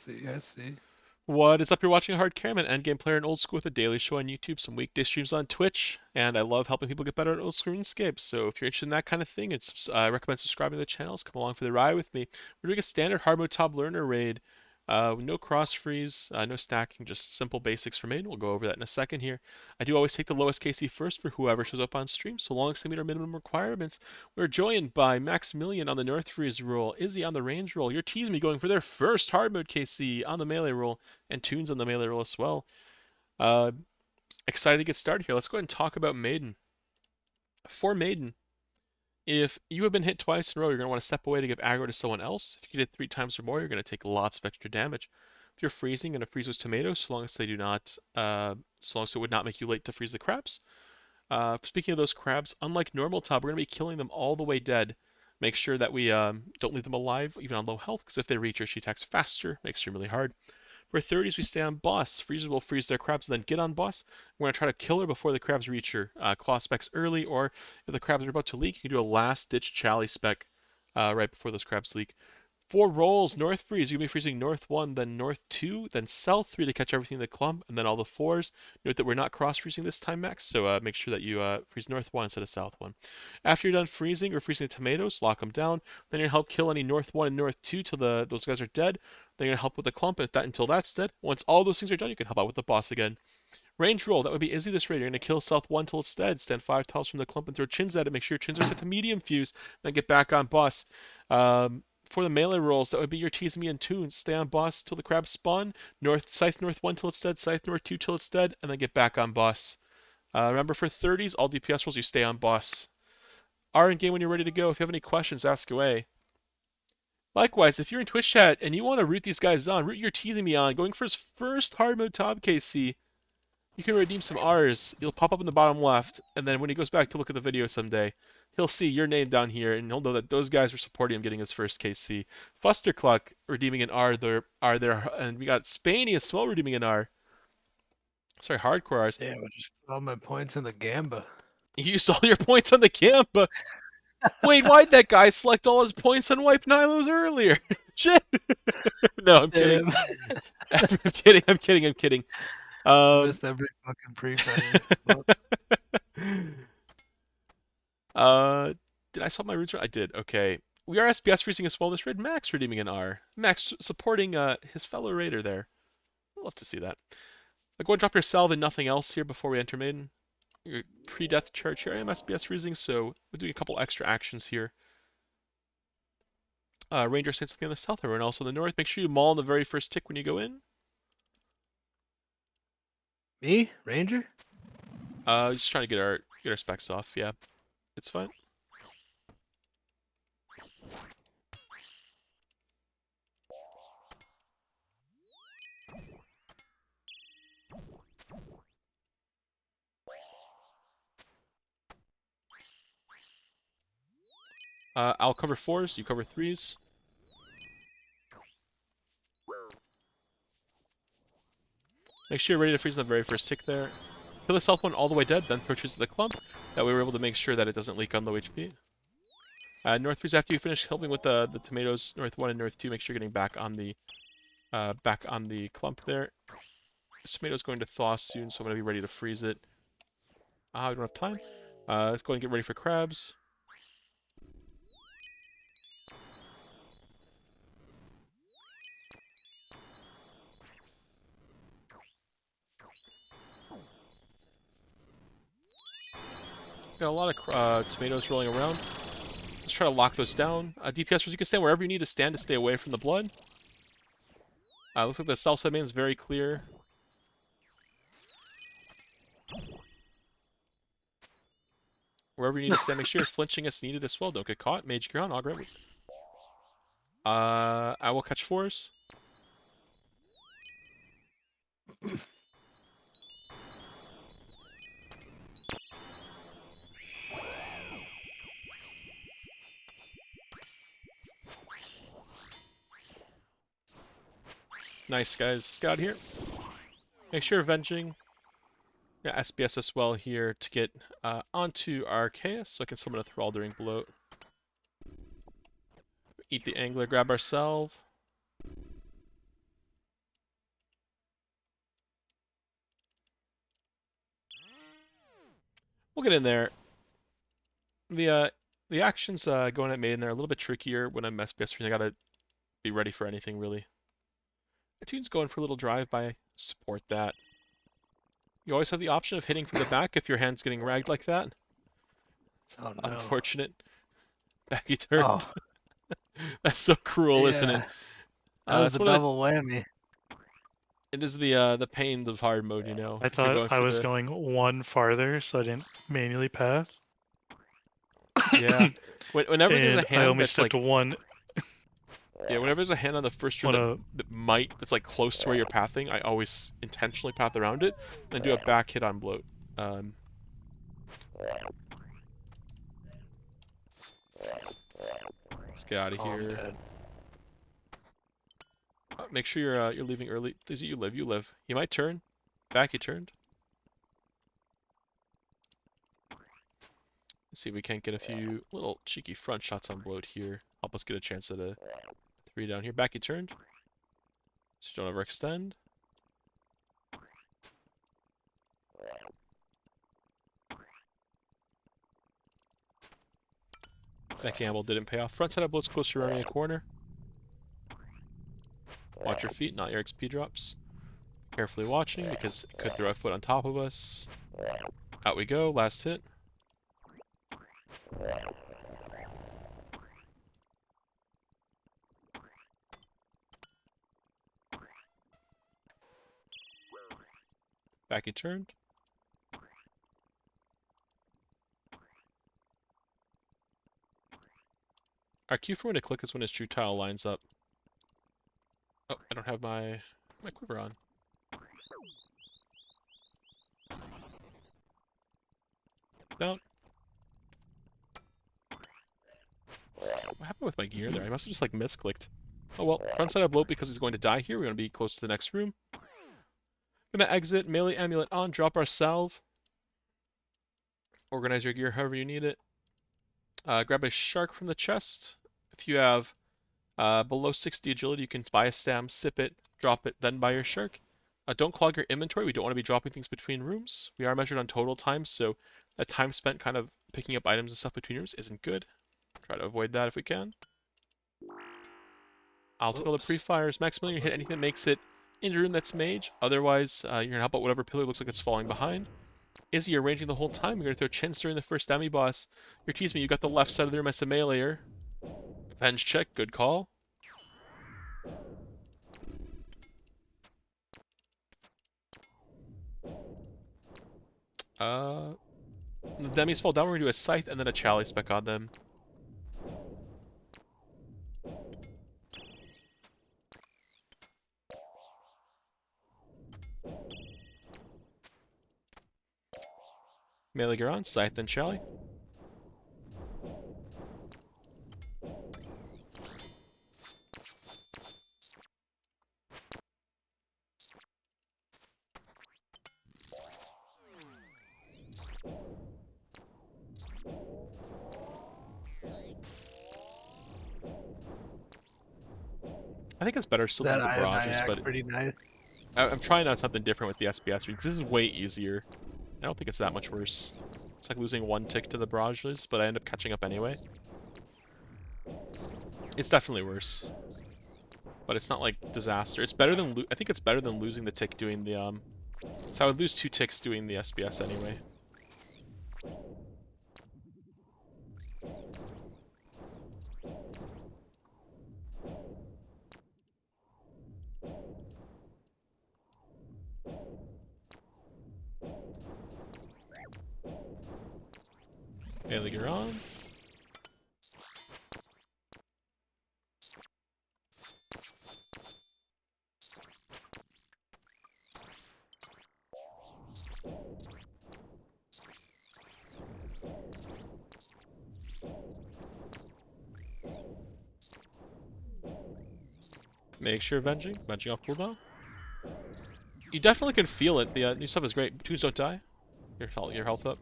I see. What is up? You're watching a hard cameraman, endgame player, and old school with a daily show on YouTube, some weekday streams on Twitch, and I love helping people get better at old school RuneScape. So if you're interested in that kind of thing, I recommend subscribing to the channels. Come along for the ride with me. We're doing a standard hard mode top learner raid. No cross freeze, no stacking, just simple basics for main. We'll go over that in a second here. I do always take the lowest KC first for whoever shows up on stream, so long as they meet our minimum requirements. We're joined by Maximilian on the North Freeze roll, Izzy on the range roll, your teams me going for their first hard mode KC on the melee roll, and Tunes on the melee roll as well. Uh, Excited to get started here. Let's go ahead and talk about Maiden. For Maiden, if you have been hit twice in a row, you're going to want to step away to give aggro to someone else. If you get hit 3 times or more, you're going to take lots of extra damage. If you're freezing, you're going to freeze those tomatoes so long as they do not, so long as it would not make you late to freeze the crabs. Speaking of those crabs, unlike normal top, we're going to be killing them all the way dead. Make sure that we don't leave them alive, even on low health, because if they reach her, she attacks faster, makes her really hard. For 30s, we stay on boss. Freezers will freeze their crabs and then get on boss. We're going to try to kill her before the crabs reach her. Claw specs early, or if the crabs are about to leak, you can do a last ditch Chally spec right before those crabs leak. 4 rolls, North Freeze. You'll be freezing North 1, then North 2, then South 3 to catch everything in the clump, and then all the 4s. Note that we're not cross freezing this time, Max, so make sure that you freeze North 1 instead of South 1. After you're done freezing or freezing the tomatoes, lock them down. Then you're going to help kill any North 1 and North 2 till those guys are dead. Then you're going to help with the clump until that's dead. Once all those things are done, you can help out with the boss again. Range roll, that would be Izzy this raid. You're going to kill South 1 till it's dead. Stand 5 tiles from the clump and throw chins at it. Make sure your chins are set to medium fuse. Then get back on boss. For the melee rolls, that would be your Tease Me and Tunes. Stay on boss till the crabs spawn. Scythe North 1 till it's dead. Scythe North 2 till it's dead. And then get back on boss. Remember for 30s, all DPS rolls, you stay on boss. Are in game when you're ready to go. If you have any questions, ask away. Likewise, if you're in Twitch chat and you want to root these guys on, root your Teasing Me on, going for his first hard mode top KC, you can redeem some R's. You'll pop up in the bottom left, and then when he goes back to look at the video someday, he'll see your name down here, and he'll know that those guys were supporting him getting his first KC. Fustercluck redeeming an R there, and we got Spainy as well redeeming an R. Sorry, hardcore R's. Damn, I just put all my points in the Gamba. You used all your points on the camp, but wait, why'd that guy select all his points on Wipe Nilos earlier? Shit. No, I'm kidding. Damn. I'm kidding. Missed every fucking pre-fire. Did I swap my roots? I did. Okay. We are SBS freezing as well this raid. Max redeeming an R. Max supporting his fellow raider there. I'd love to see that. Go and drop your salve and nothing else here before we enter maiden. Your pre-death charge here. I am SBS freezing, so we're doing a couple extra actions here. Ranger stays with you on the south, everyone else on the north. Make sure you maul on the very first tick when you go in. Me? Ranger? Just trying to get our specs off. Yeah, it's fine. I'll cover 4s, you cover 3s. Make sure you're ready to freeze on the very first tick there. Kill the south one all the way dead, then purchase the clump. That way we're able to make sure that it doesn't leak on low HP. North freeze after you finish helping with the tomatoes, North 1 and North 2, make sure you're getting back on the clump there. This tomato's going to thaw soon, so I'm going to be ready to freeze it. I don't have time. Let's go and get ready for crabs. Got a lot of tomatoes rolling around. Let's try to lock those down. DPSers, you can stand wherever you need to stand to stay away from the blood. Looks like the south side main is very clear. Wherever you need to stand, make sure you're flinching as needed as well. Don't get caught. Mage gear on, all great. I will catch 4s. Nice, guys. Let's get out here. Make sure you're avenging. Yeah, SBS as well here to get onto our Chaos so I can summon a Thrall during bloat. Eat the Angler, grab our salve. We'll get in there. The actions going at maiden there are a little bit trickier when I'm SPS. I gotta be ready for anything really. The tune's going for a little drive by. Support that. You always have the option of hitting from the back if your hand's getting ragged like that. It's Oh no. unfortunate. Back he turned. Oh That's so cruel, isn't it? yeah. That was It's a one of the. double whammy. It is the pains of hard mode, you know. I If you're thought going I for was the going one farther, so I didn't manually path. yeah. Whenever there's a And I hand only that's stepped like one yeah, whenever there's a hand on the first room one of that's like close to where you're pathing, I always intentionally path around it and do a back hit on bloat. Um, let's get out of Oh, I'm here. dead. Make sure you're leaving early. Is it you live? You live. He might turn. Back he turned. Let's see if we can't get a few little cheeky front shots on bloat here. Help us get a chance at a 3 down here. Back he turned. So you don't overextend. That gamble didn't pay off. Front side of bloat's closer around a corner. Watch your feet, not your XP drops. Carefully watching because it could throw a foot on top of us. Out we go, last hit. Back he turned. Our cue for when to click is when his true tile lines up. Oh, I don't have my quiver on. Down. What happened with my gear there? I must have just like misclicked. Oh well, front side of bloat because he's going to die here. We're going to be close to the next room. Gonna exit, melee amulet on, drop our salve. Organize your gear however you need it. Grab a shark from the chest. If you have below 60 agility, you can buy a stam, sip it, drop it, then buy your shark. Don't clog your inventory. We don't want to be dropping things between rooms. We are measured on total time, so that time spent kind of picking up items and stuff between rooms isn't good. Try to avoid that if we can. I'll take all the pre-fires. Maximilian, hit anything that makes it in a room that's mage. Otherwise, you're going to help out whatever pillar looks like it's falling behind. Izzy, you're ranging the whole time. You're going to throw chins during the first demi boss. You're teasing me. You got the left side of the room as a meleeer. Avenge check. Good call. The demis fall down. We're going to do a scythe and then a chalice spec on them. Melee gear on, scythe, then chalice. I think it's better still than That the barrages, Ioniac but pretty nice. I'm trying out something different with the SBS because this is way easier. I don't think it's that much worse. It's like losing one tick to the barrages, but I end up catching up anyway. It's definitely worse, but it's not like disaster. It's better than I think it's better than losing the tick doing the So I would lose 2 ticks doing the SBS anyway. Melee gear on. Make sure avenging off cooldown. You definitely can feel it. The new stuff is great. Twos don't die. Your health up.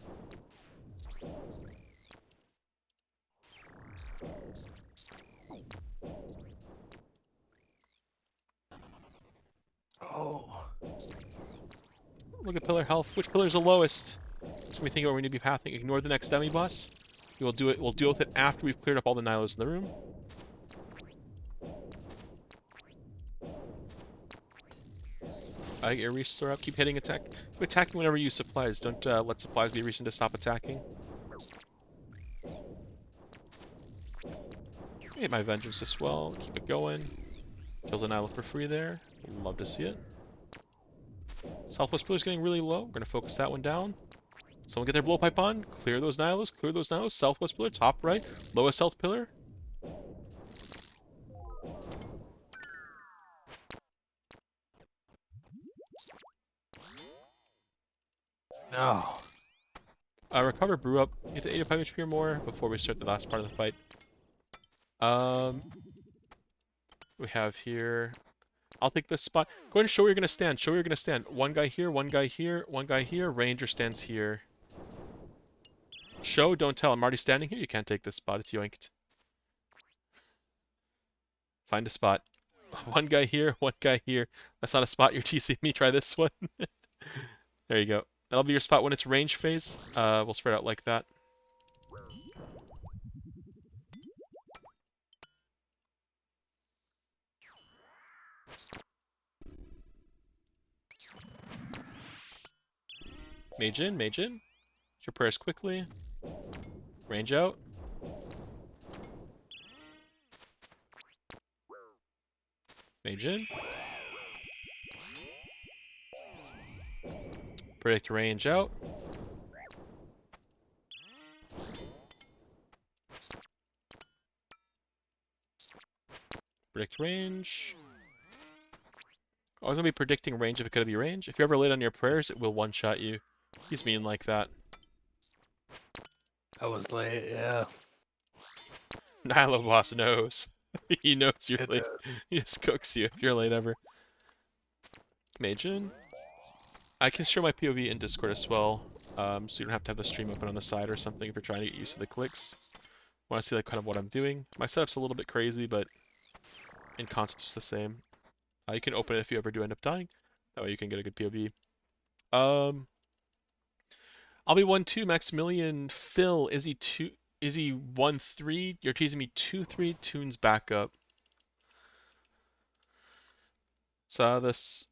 Oh. Look at pillar health. Which pillar's the lowest? So we think about where we need to be pathing. Ignore the next demi boss. We'll do it. We'll deal with it after we've cleared up all the Nilos in the room. Get your restore up. Keep hitting attack. Keep attacking whenever you use supplies. Don't let supplies be a reason to stop attacking. Hit my vengeance as well. Keep it going. Kills a Nilo for free there. Love to see it. Southwest pillar's getting really low. We're gonna focus that one down. Someone get their blowpipe on. Clear those Nilos. Clear those Nilos. Southwest pillar, top right. Lowest health pillar. No. Recover brew up. Get to 85 HP or more before we start the last part of the fight. We have here. I'll take this spot. Go ahead and show where you're gonna stand. Show where you're gonna stand. One guy here, one guy here, one guy here. Ranger stands here. Show, don't tell. I'm already standing here. You can't take this spot. It's yoinked. Find a spot. One guy here, one guy here. That's not a spot. You're teasing me. Try this one. There you go. That'll be your spot when it's range phase. We'll spread out like that. Mage in, mage in. Get your prayers quickly. Range out. Mage in. Predict range out. Predict range. Always gonna be predicting range if it could be range. If you're ever late on your prayers, it will one-shot you. He's mean like that. I was late, yeah. Nilo boss knows. He knows you're It late. does. He just cooks you if you're late ever. Mage in. I can share my POV in Discord as well, so you don't have to have the stream open on the side or something if you're trying to get used to the clicks. Want to see like kind of what I'm doing. My setup's a little bit crazy, but in concept it's the same. You can open it if you ever do end up dying. That way you can get a good POV. I'll be 1-2, Maximilian, Phil, Izzy 2, Izzy 1-3. You're teasing me 2-3, Tunes back up. So this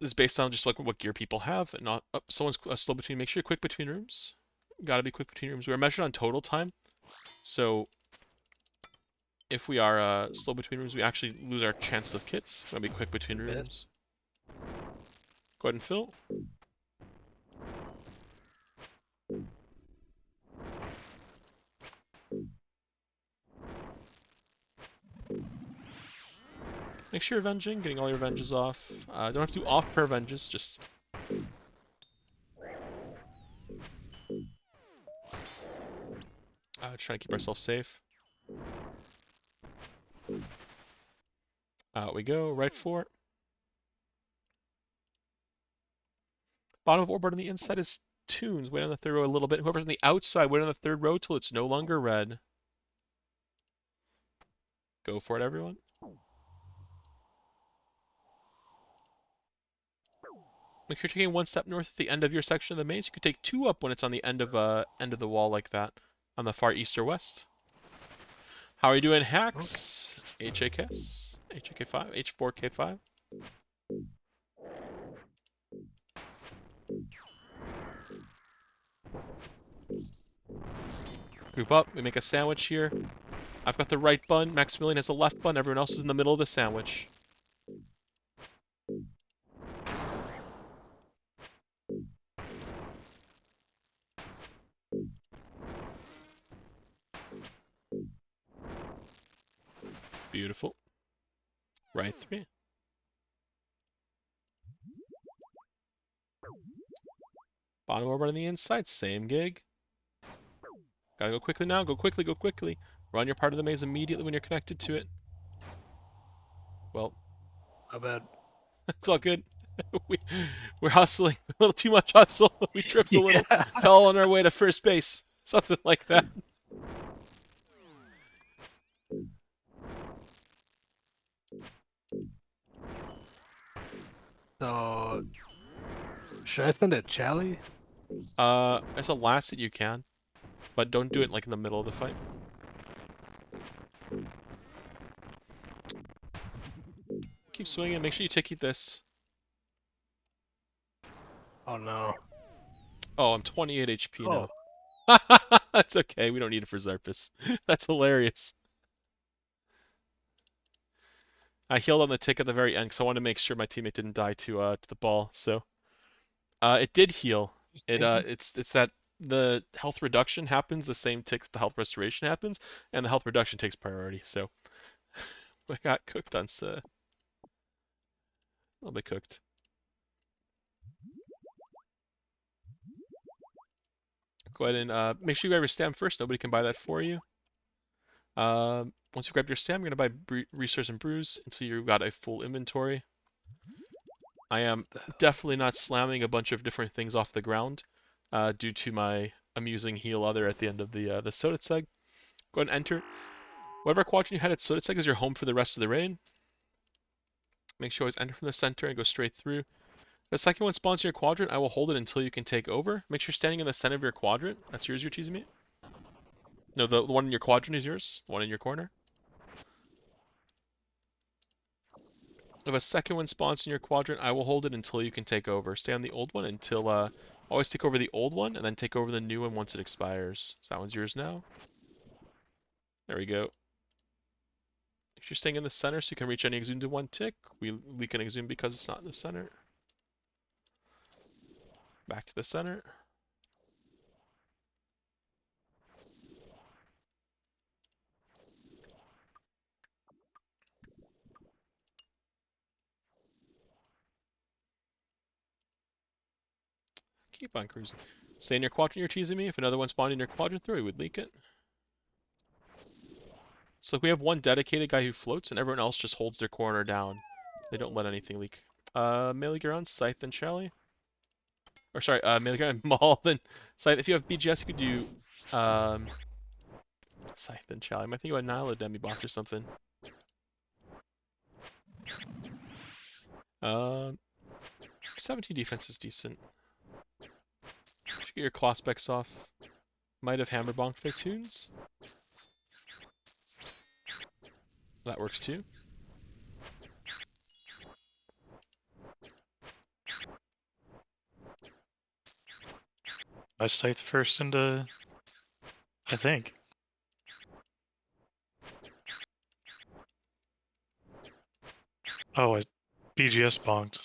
is based on just like what gear people have, and not someone's slow between. Make sure you're quick between rooms. Gotta be quick between rooms. We're measured on total time, so if we are slow between rooms, we actually lose our chances of kits. Gotta be quick between rooms. Go ahead and fill. Make sure you're avenging, getting all your avenges off. Don't have to do off per avenges, just... trying to keep ourselves safe. Out we go, right for it. Bottom of orb on the inside is Tunes. Wait on the third row a little bit. Whoever's on the outside, wait on the third row till it's no longer red. Go for it, everyone. Make sure you're taking one step north at the end of your section of the maze. You could take two up when it's on the end of the wall like that, on the far east or west. How are you doing, hacks? HAKS, HAK5, H4K5. Group up. We make a sandwich here. I've got the right bun. Maximilian has the left bun. Everyone else is in the middle of the sandwich. Beautiful. Right 3. Bottom over on the inside. Same gig. Gotta go quickly now. Go quickly. Go quickly. Run your part of the maze immediately when you're connected to it. Well, My bad. it's all good. We're hustling. A little too much hustle. We tripped a little. Yeah. Fell on our way to first base. Something like that. So, should I send a Chally? As a last hit you can, but don't do it like in the middle of the fight. Keep swinging. Make sure you ticky this. Oh no. Oh, I'm 28 HP Oh. now. That's okay. We don't need it for Zarpus. That's hilarious. I healed on the tick at the very end because I wanted to make sure my teammate didn't die to the ball. So it did heal. It's that the health reduction happens the same tick that the health restoration happens, and the health reduction takes priority. So I got cooked on a little bit cooked. Go ahead and make sure you grab your stam first. Nobody can buy that for you. Once you grab your stam, you're gonna buy resource and brews until you've got a full inventory. I am definitely not slamming a bunch of different things off the ground due to my amusing heal other at the end of the soda seg. Go ahead and enter. Whatever quadrant you had at soda seg is your home for the rest of the raid. Make sure you always enter from the center and go straight through. The second one spawns in your quadrant. I will hold it until you can take over. Make sure you're standing in the center of your quadrant. That's yours, you're teasing me? No, the one in your quadrant is yours. The one in your corner. If a second one spawns in your quadrant, I will hold it until you can take over. Stay on the old one until, always take over the old one, and then take over the new one once it expires. So that one's yours now. There we go. If you're staying in the center so you can reach any exhumed in one tick, we can exhume because it's not in the center. Back to the center. Keep on cruising. Stay in your quadrant, you're teasing me. If another one spawned in your quadrant through, we would leak it. So we have one dedicated guy who floats, and everyone else just holds their corner down. They don't let anything leak. Melee gear on, Scythe and Shally. Or sorry, melee gear on, Maul then Scythe. If you have BGS, you could do Scythe and Shally. I might think about Nihil Demi-Boss or something. 17 defense is decent. Should get your claw specs off. Might have hammer bonk tunes. That works too. I scythe first into, I think. Oh, I BGS bonked.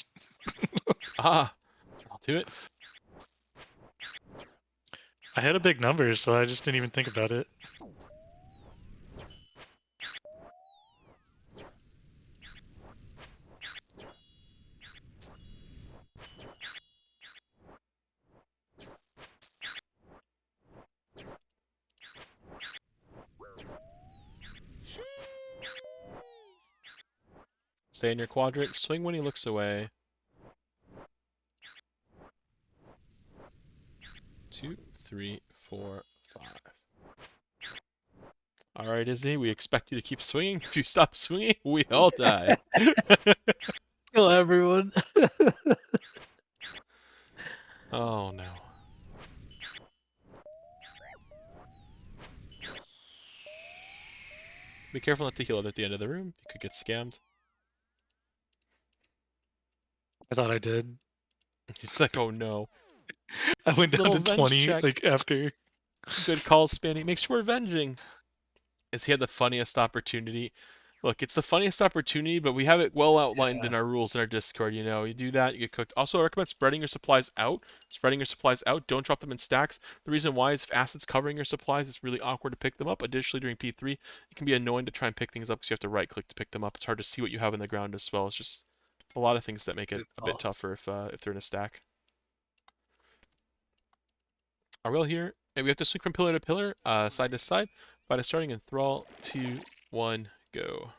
Ah, I'll do it. I had a big number, so I just didn't even think about it. Stay in your quadrant. Swing when he looks away. 2, 3, 4, 5. Alright, Izzy, we expect you to keep swinging. If you stop swinging, we all die. Kill everyone. Oh no. Be careful not to heal it at the end of the room. You could get scammed. I thought I did. It's like, oh no. I went down Little to venge 20, check. like, after. Good call, Spanny. Make sure we're avenging. As he had the funniest opportunity. Look, it's the funniest opportunity, but we have it well outlined in our rules in our Discord. You know, you do that, you get cooked. Also, I recommend spreading your supplies out. Spreading your supplies out. Don't drop them in stacks. The reason why is if acid's covering your supplies, it's really awkward to pick them up. Additionally, during P3, it can be annoying to try and pick things up because you have to right-click to pick them up. It's hard to see what you have in the ground as well. It's just a lot of things that make it a bit tougher if they're in a stack. Are we all here? And we have to swing from pillar to pillar, side to side. By starting in 3, 2, 1, go.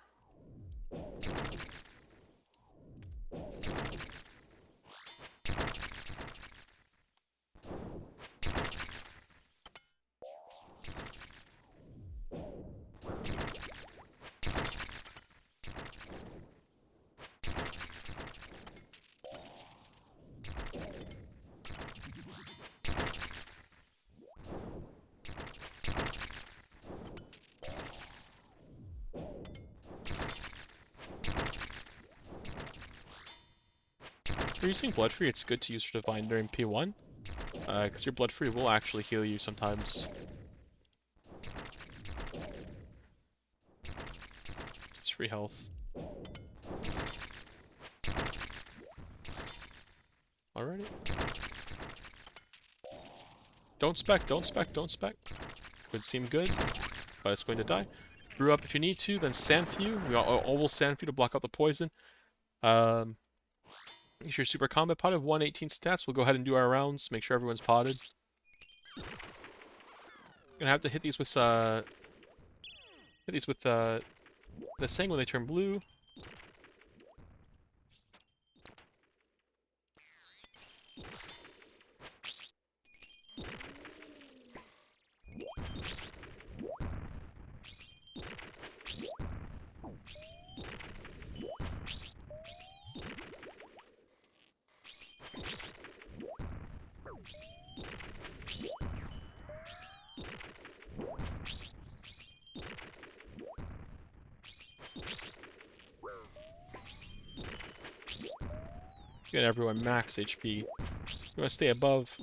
you're using Blood Free, it's good to use your Divine during P1, because your Blood Free will actually heal you sometimes. It's free health. Alrighty. Don't spec, don't spec, don't spec. Would seem good, but it's going to die. Brew up if you need to, then Sandfew. We all will Sandfew to block out the poison. Make sure super combat potted, 118 stats. We'll go ahead and do our rounds, make sure everyone's potted. Gonna have to hit these with the Sang when they turn blue. Get everyone max HP. We want to stay above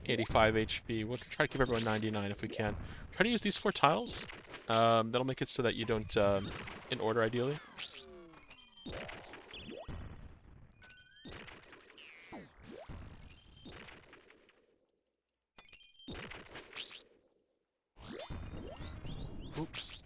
85 HP. We'll try to keep everyone 99 if we can. Try to use these 4 tiles. That'll make it so that you don't, in order ideally. Oops.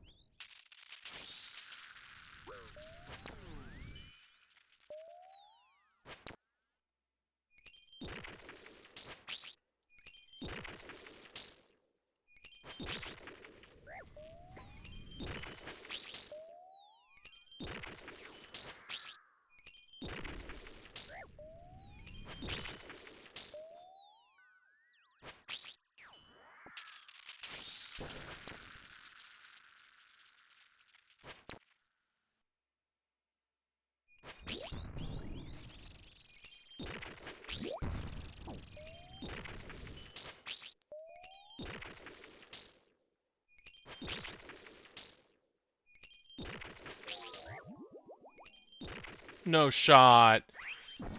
No shot.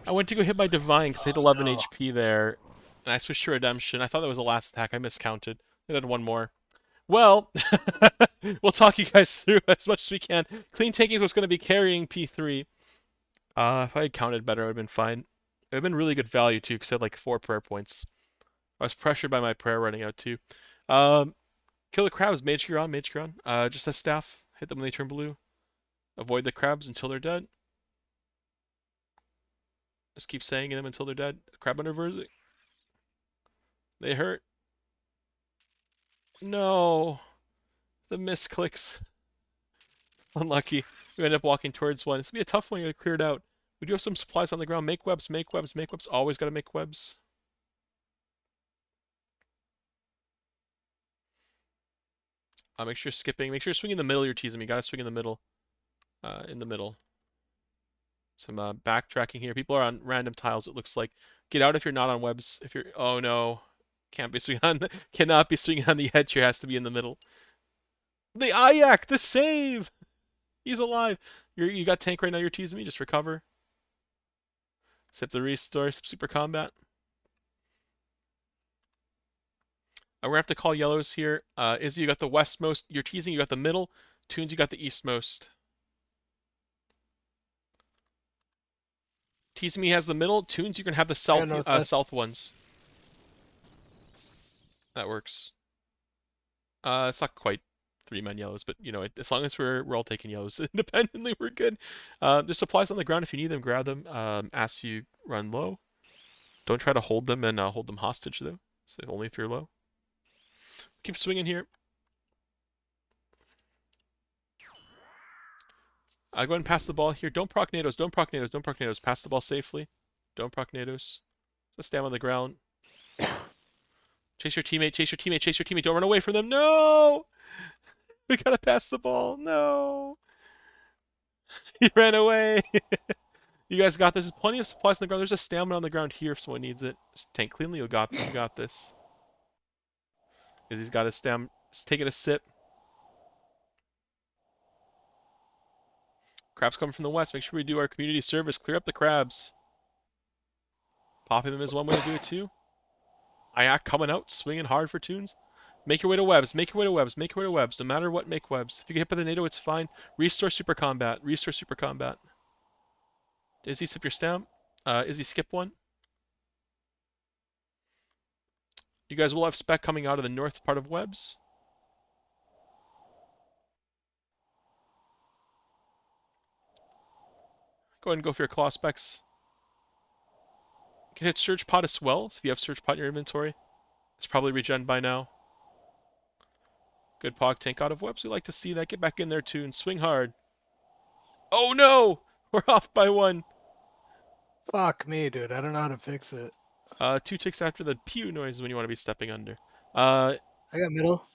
I went to go hit my Divine because I hit 11 no. HP there. And I switched to Redemption. I thought that was the last attack. I miscounted. It had one more. Well, we'll talk you guys through as much as we can. Clean Taking is what's going to be carrying P3. If I had counted better, it would have been fine. It would have been really good value too, because I had like 4 prayer points. I was pressured by my prayer running out too. Kill the crabs, Mage Gear on, Mage Gear on. Just a staff. Hit them when they turn blue. Avoid the crabs until they're dead. Just keep saying them until they're dead. Crab under Verzi. They hurt. No. The misclicks. Unlucky. We end up walking towards one. It's gonna be a tough one to clear it out. We do have some supplies on the ground. Make webs, make webs, make webs. Always gotta make webs. Make sure you're skipping. Make sure you're swinging in the middle. You're teasing me. You gotta swing in the middle. In the middle. Some backtracking here. People are on random tiles. It looks like. Get out if you're not on webs. If you're, oh no, can't be swinging on. Cannot be swinging on the edge here. Has to be in the middle. The Ayak, the save. He's alive. You got tank right now. You're teasing me. Just recover. Sip the restore. Super combat. We're gonna have to call yellows here. Izzy, you got the westmost. You're teasing. You got the middle. Toons, you got the eastmost. Teasing me has the middle. Toons, you can have the south south ones. That works. It's not quite 3-man yellows, but you know, as long as we're all taking yellows independently, we're good. There's supplies on the ground. If you need them, grab them. As you run low, don't try to hold them and hold them hostage though. So only if you're low. Keep swinging here. Go ahead and pass the ball here. Don't proc NATOs. Don't proc NATOs. Don't proc NATOs. Pass the ball safely. Don't proc NATOs. Just stand on the ground. Chase your teammate. Chase your teammate. Chase your teammate. Don't run away from them. No! We gotta pass the ball. No! He ran away. You guys got this. There's plenty of supplies on the ground. There's a stamina on the ground here if someone needs it. Just tank cleanly. You got this. Because he's got his stam. Just take it a sip. Crabs coming from the west. Make sure we do our community service. Clear up the crabs. Popping them is one way to do it too. Ayak coming out, swinging hard for tunes. Make your way to webs. Make your way to webs. Make your way to webs. No matter what, make webs. If you get hit by the NATO, it's fine. Restore super combat. Restore super combat. Izzy, sip your stamp. Izzy, skip one. You guys will have spec coming out of the north part of webs. Go ahead and go for your claw specs. You can hit Surge Pot as well, so if you have Surge Pot in your inventory. It's probably regen by now. Good Pog tank out of webs. We like to see that. Get back in there too and swing hard. Oh no! We're off by one. Fuck me, dude. I don't know how to fix it. 2 ticks after the pew noise when you want to be stepping under. I got middle.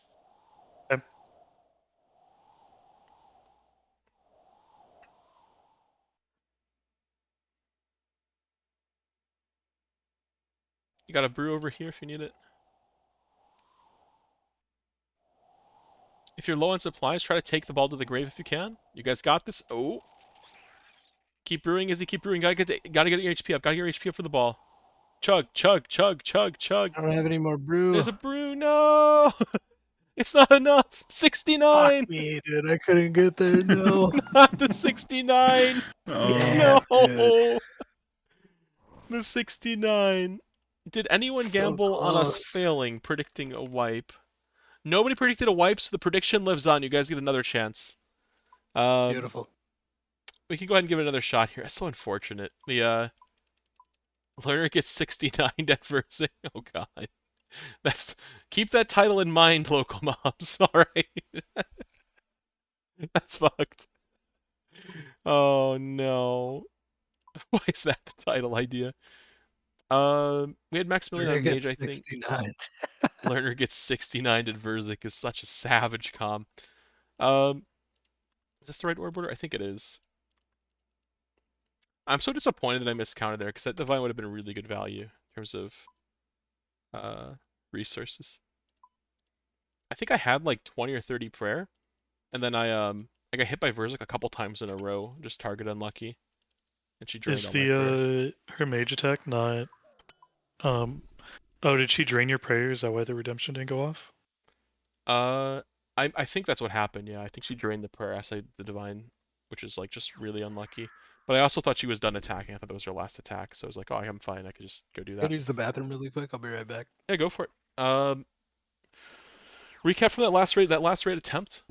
You got a brew over here if you need it. If you're low on supplies, try to take the ball to the grave if you can. You guys got this. Oh. Keep brewing, Izzy. Keep brewing. Gotta get your HP up. Gotta get your HP up for the ball. Chug, chug, chug, chug, chug. I don't have any more brew. There's a brew. No! It's not enough. 69. Fuck me, dude. I couldn't get there. No. Not the 69. Yeah, No. dude. The 69. Did anyone So gamble on us close. failing predicting a wipe? Nobody predicted a wipe, so the prediction lives on. You guys get another chance. Beautiful. We can go ahead and give it another shot here. That's so unfortunate. The learner gets 69 at versing. Oh god. Keep that title in mind, local mobs. Alright. That's fucked. Oh no. Why is that the title idea? We had Maximilian on Mage, I think. 69. Learner gets 69 at Verzik is such a savage com. Is this the right order? I think it is. I'm so disappointed that I miscounted there, because that Divine would have been a really good value in terms of resources. I think I had like 20 or 30 prayer, and then I got hit by Verzik a couple times in a row, just target unlucky, and she drained Is all my prayer. her mage attack not oh, did she drain your prayer? Is that why the redemption didn't go off? I think that's what happened. Yeah, I think she drained the prayer aside the divine, which is like just really unlucky. But I also thought she was done attacking. I thought that was her last attack, so I was like, oh, I'm fine. I could just go do that. Could use the bathroom really quick. I'll be right back. Yeah, go for it. Recap from that last raid attempt.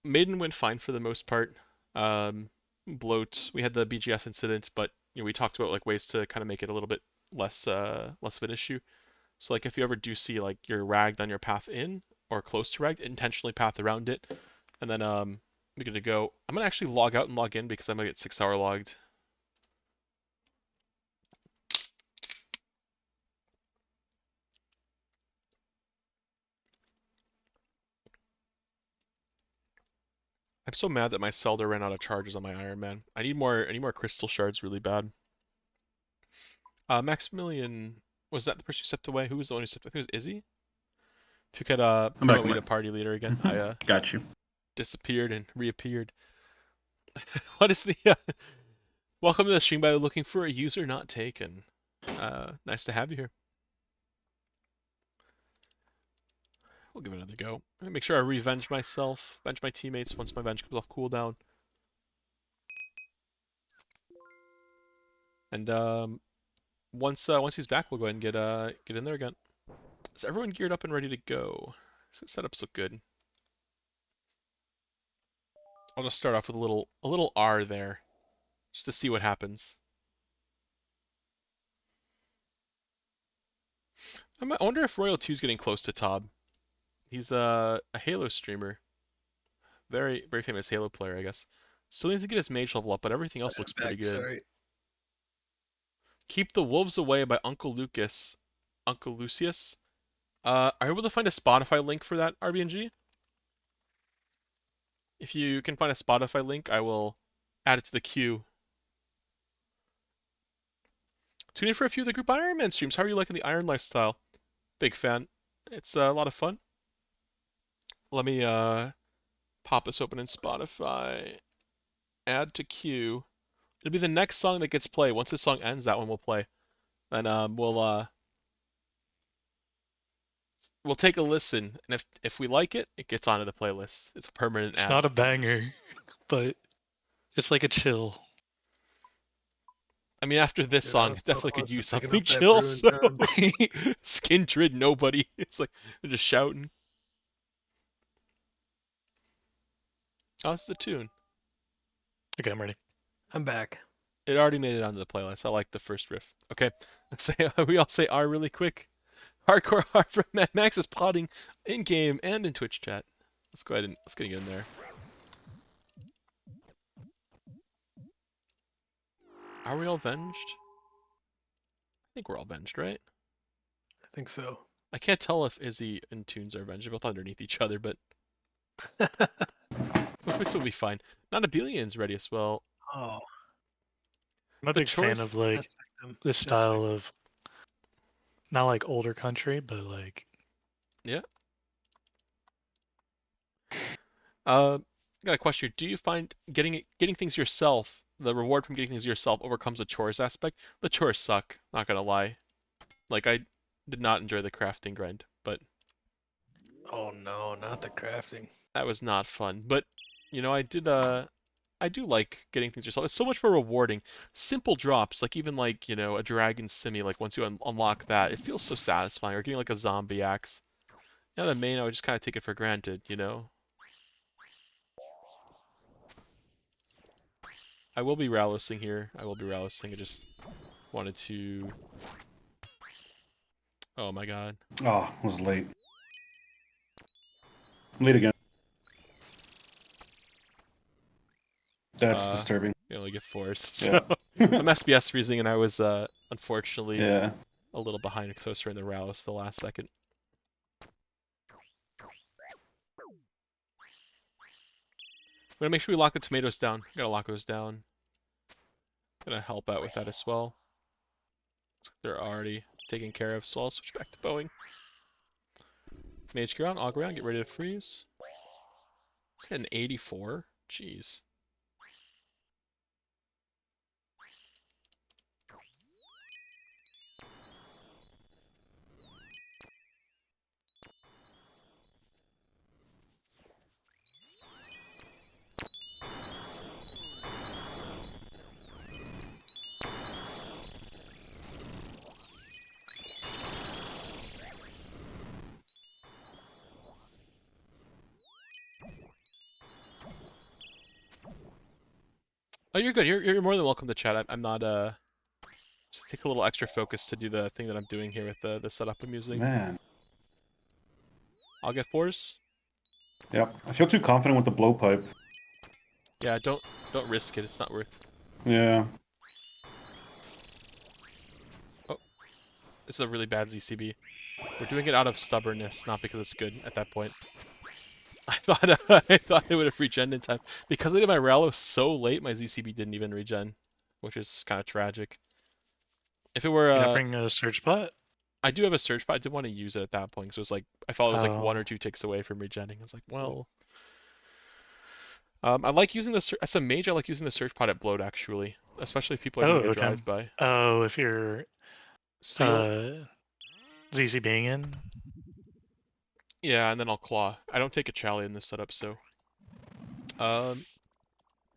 Maiden went fine for the most part. Bloat, we had the BGS incident, but we talked about like ways to kind of make it a little bit less of an issue. So like if you ever do see like you're ragged on your path in or close to ragged, intentionally path around it, and then we're gonna go. I'm gonna actually log out and log in because I'm gonna get 6-hour logged. I'm so mad that my Selder ran out of charges on my Iron Man. I need more crystal shards really bad. Maximilian, was that the person who stepped away? Who was the one who stepped away? I think it was Izzy? If you could promote me to party leader again. I got you. disappeared and reappeared. What is the welcome to the stream by looking for a user not taken. Nice to have you here. We'll give it another go. Make sure I revenge myself, venge my teammates once my venge comes off cooldown. And once he's back, we'll go ahead and get in there again. Is everyone geared up and ready to go? Setups look good. I'll just start off with a little R there, just to see what happens. I wonder if Royal 2's getting close to Tob. He's a Halo streamer. Very, very famous Halo player, I guess. Still needs to get his mage level up, but everything else looks pretty good. Sorry. Keep the Wolves Away by Uncle Lucius. Are you able to find a Spotify link for that, RBNG? If you can find a Spotify link, I will add it to the queue. Tune in for a few of the group Iron Man streams. How are you liking the Iron lifestyle? Big fan. It's a lot of fun. Let me pop this open in Spotify. Add to queue. It'll be the next song that gets played. Once this song ends, that one will play. And we'll take a listen, and if we like it, it gets onto the playlist. It's a permanent It's add. not a banger, but it's like a chill. I mean, after this Dude, I song, was it so definitely could close to use picking something up that chill. Bruin So, sound. Skindred, nobody. It's like they're just shouting. Oh, this is a tune. Okay, I'm ready. I'm back. It already made it onto the playlist. I like the first riff. Okay, let's say we all say R really quick. Hardcore R from Max is plotting in game and in Twitch chat. Let's go ahead and let's get in there. Are we all avenged? I think we're all avenged, right? I think so. I can't tell if Izzy and Tunes are avenged. They're both underneath each other, but this will be fine. Not a Billion's ready as well. Oh, I'm a The big fan choice- of like best victim. this Best style victim. of not like older country, but like Yeah. Got a question here. Do you find getting things yourself, the reward from getting things yourself overcomes the chores aspect? The chores suck, not gonna lie. Like I did not enjoy the crafting grind, but Oh no, not the crafting. that was not fun. But you know, I do like getting things yourself. It's so much more rewarding. Simple drops, like even like, you know, a dragon simi, like once you unlock that, it feels so satisfying. Or getting like a zombie axe. Now the main, I would just kind of take it for granted, you know? I will be rallising here. I will be rallising. I just wanted to... Oh my god. Oh, I was late. Late again. That's disturbing. You only get forced. Yeah. So I'm SBS freezing, and I was unfortunately Yeah. a little behind because I was trying to rallis the last second. I'm gonna make sure we lock the tomatoes down. Gotta lock those down. Gonna help out with that as well. They're already taken care of, so I'll switch back to bowing. Mage ground, all ground, get ready to freeze. Is that an 84? Jeez. Oh, you're good. You're more than welcome to chat. I'm not just take a little extra focus to do the thing that I'm doing here with the setup I'm using. Man. I'll get fours. Yep. I feel too confident with the blowpipe. Yeah, don't risk it. It's not worth. Yeah. Oh, this is a really bad ZCB. We're doing it out of stubbornness, not because it's good at that point. I thought it would have regened in time. Because I did my Rallo so late, my ZCB didn't even regen, which is kind of tragic. If it were can I bring a surge pot? I do have a surge, but I didn't want to use it at that point because it was like I felt it was like one Oh. or two ticks away from regenning. I was like, well, I like using the as a mage. I like using the surge pot at bloat actually, especially if people are doing a okay. drive by. Oh, if you're ZZ being in. Yeah, and then I'll claw. I don't take a Chally in this setup, so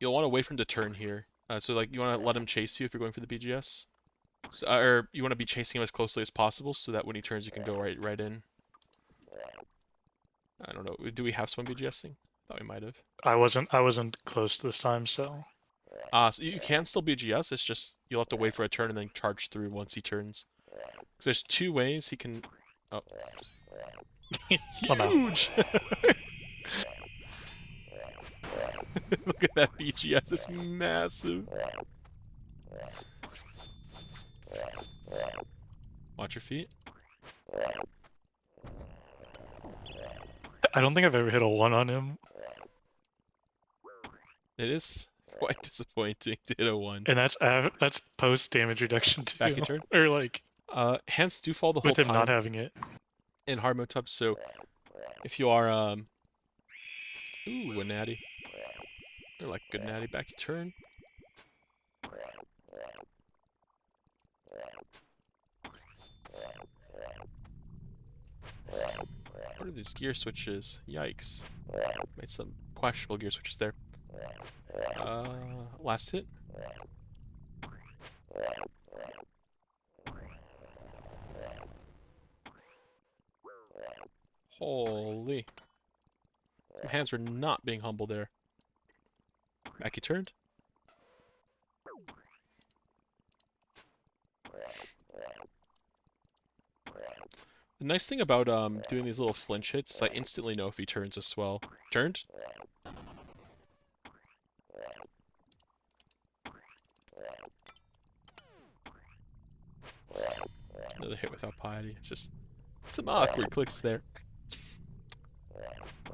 you'll want to wait for him to turn here. So like you want to let him chase you if you're going for the BGS, so, or you want to be chasing him as closely as possible so that when he turns you can go right in. I don't know. Do we have someone BGSing? Thought we might have. I wasn't close this time, so. So you can still BGS. It's just you'll have to wait for a turn and then charge through once he turns. So there's two ways he can. Oh, I'm out. huge! Look at that BGS. It's massive. Watch your feet. I don't think I've ever hit a 1 on him. It is quite disappointing to hit a 1. And that's post damage reduction too. Back in turn? Or like Hands do fall the whole with him time not having it. in hard mode tubs, so if you are ooh, a natty. They're like good natty back in turn. these gear switches. Yikes. Made some questionable gear switches there. Last hit. Holy. My hands were not being humble there. Back he turned. The nice thing about doing these little flinch hits is I instantly know if he turns as well. Turned? Another hit without piety. It's just some awkward clicks there.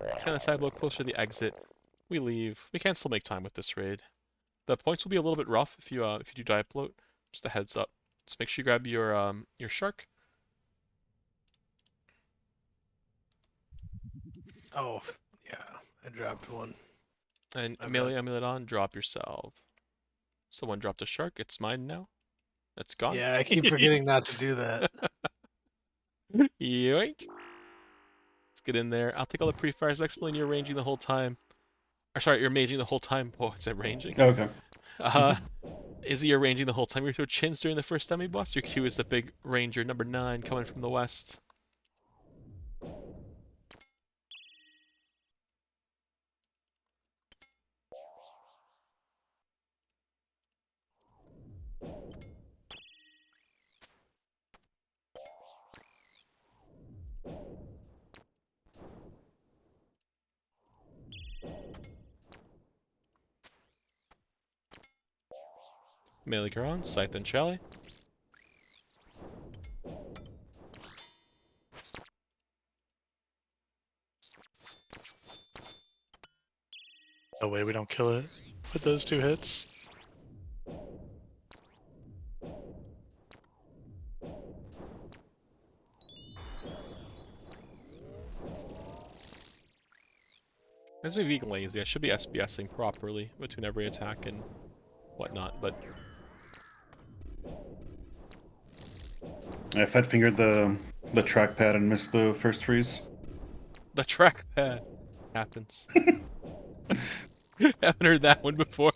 Let's kind of side blow closer to the exit. We leave. We can still make time with this raid. The points will be a little bit rough if you do dive float. Just a heads up. Just make sure you grab your shark. Oh, yeah. I dropped one. And I melee bet. amulet on, drop yourself. Someone dropped a shark, it's mine now. It's gone. Yeah, I keep forgetting not to do that. Yoink! Let's get in there. I'll take all the pre-fires. Explain you're ranging the whole time. Or sorry, you're maging the whole time. Oh, is that ranging? Okay. Izzy, you're ranging the whole time. You throw chins during the first enemy boss. Your Q is the big ranger, number 9, coming from the west. Melee Garon, Scythe and Chalet. No way we don't kill it with those 2 hits. As me being lazy, I should be SBSing properly between every attack and whatnot, but I fat fingered the trackpad and missed the first freeze. the trackpad happens. Haven't heard that one before.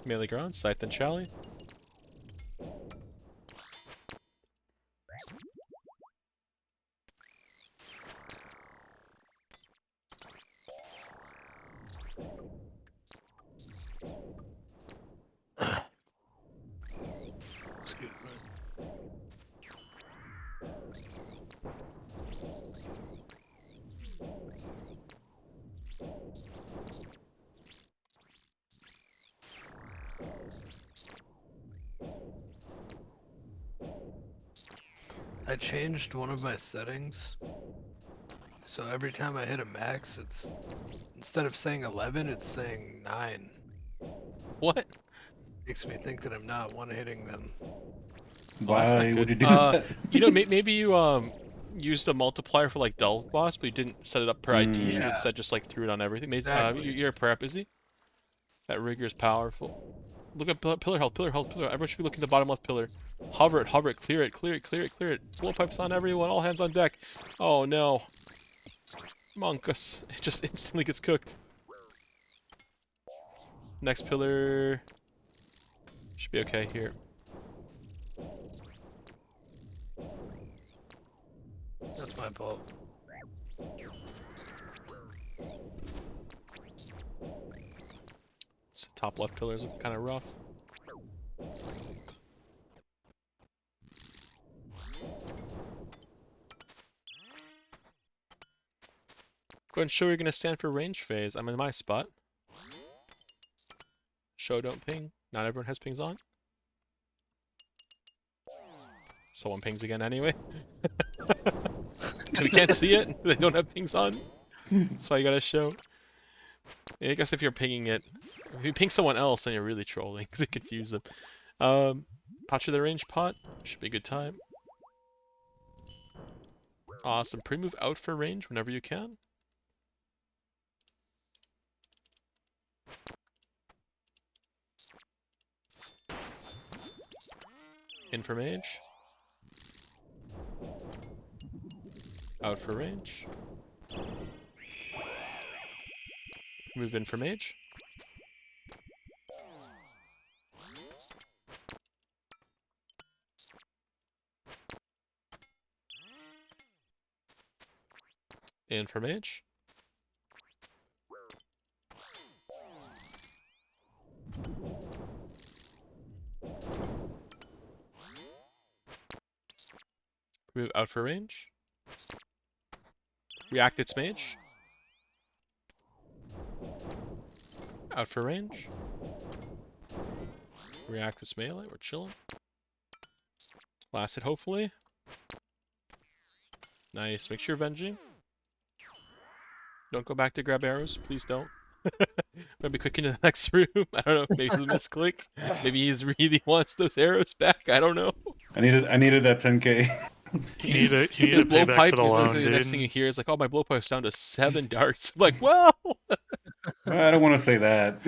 Melee ground, Scythe and Chalet. Excuse me. I changed one of my settings. So every time I hit a max, it's instead of saying 11, it's saying 9. What? Makes me think that I'm not one-hitting them. Oh, that's not Why would good. you do that? You know, maybe you used a multiplier for like Delve Boss, but you didn't set it up per ID. You Yeah. instead just like threw it on everything. Exactly. You're a prep, is he? That rigger is powerful. Look at pillar health, pillar health, pillar. Everyone should be looking at the bottom left pillar. Hover it, clear it, clear it, clear it, clear it. Blowpipes on everyone, all hands on deck. Oh no. Monkus. It just instantly gets cooked. Next pillar. Should be okay here. That's my fault. So top left pillars look kind of rough. Go ahead and show you're going to stand for range phase. I'm in my spot. Show don't ping. Not everyone has pings on. Someone pings again anyway. We can't see it. They don't have pings on. That's why you gotta show. Yeah, I guess if you're pinging it, if you ping someone else, then you're really trolling because it confuses them. Pot to the range pot. Should be a good time. Awesome. Pre-move out for range whenever you can. In for mage. Out for range. Move in for mage. In for mage. Move out for range. React its mage. Out for range. React its melee. We're chilling. Last hit, hopefully. Nice. Make sure you're avenging. Don't go back to grab arrows. Please don't. Might be quick into the next room. I don't know. Maybe it was a misclick. Maybe he's really wants those arrows back. I don't know. I needed that 10k. You need a His payback blowpipe. for the He's loan, the next thing you dude. hear is like, "Oh, my blowpipe's down to 7 darts." I'm like, well. I don't want to say that.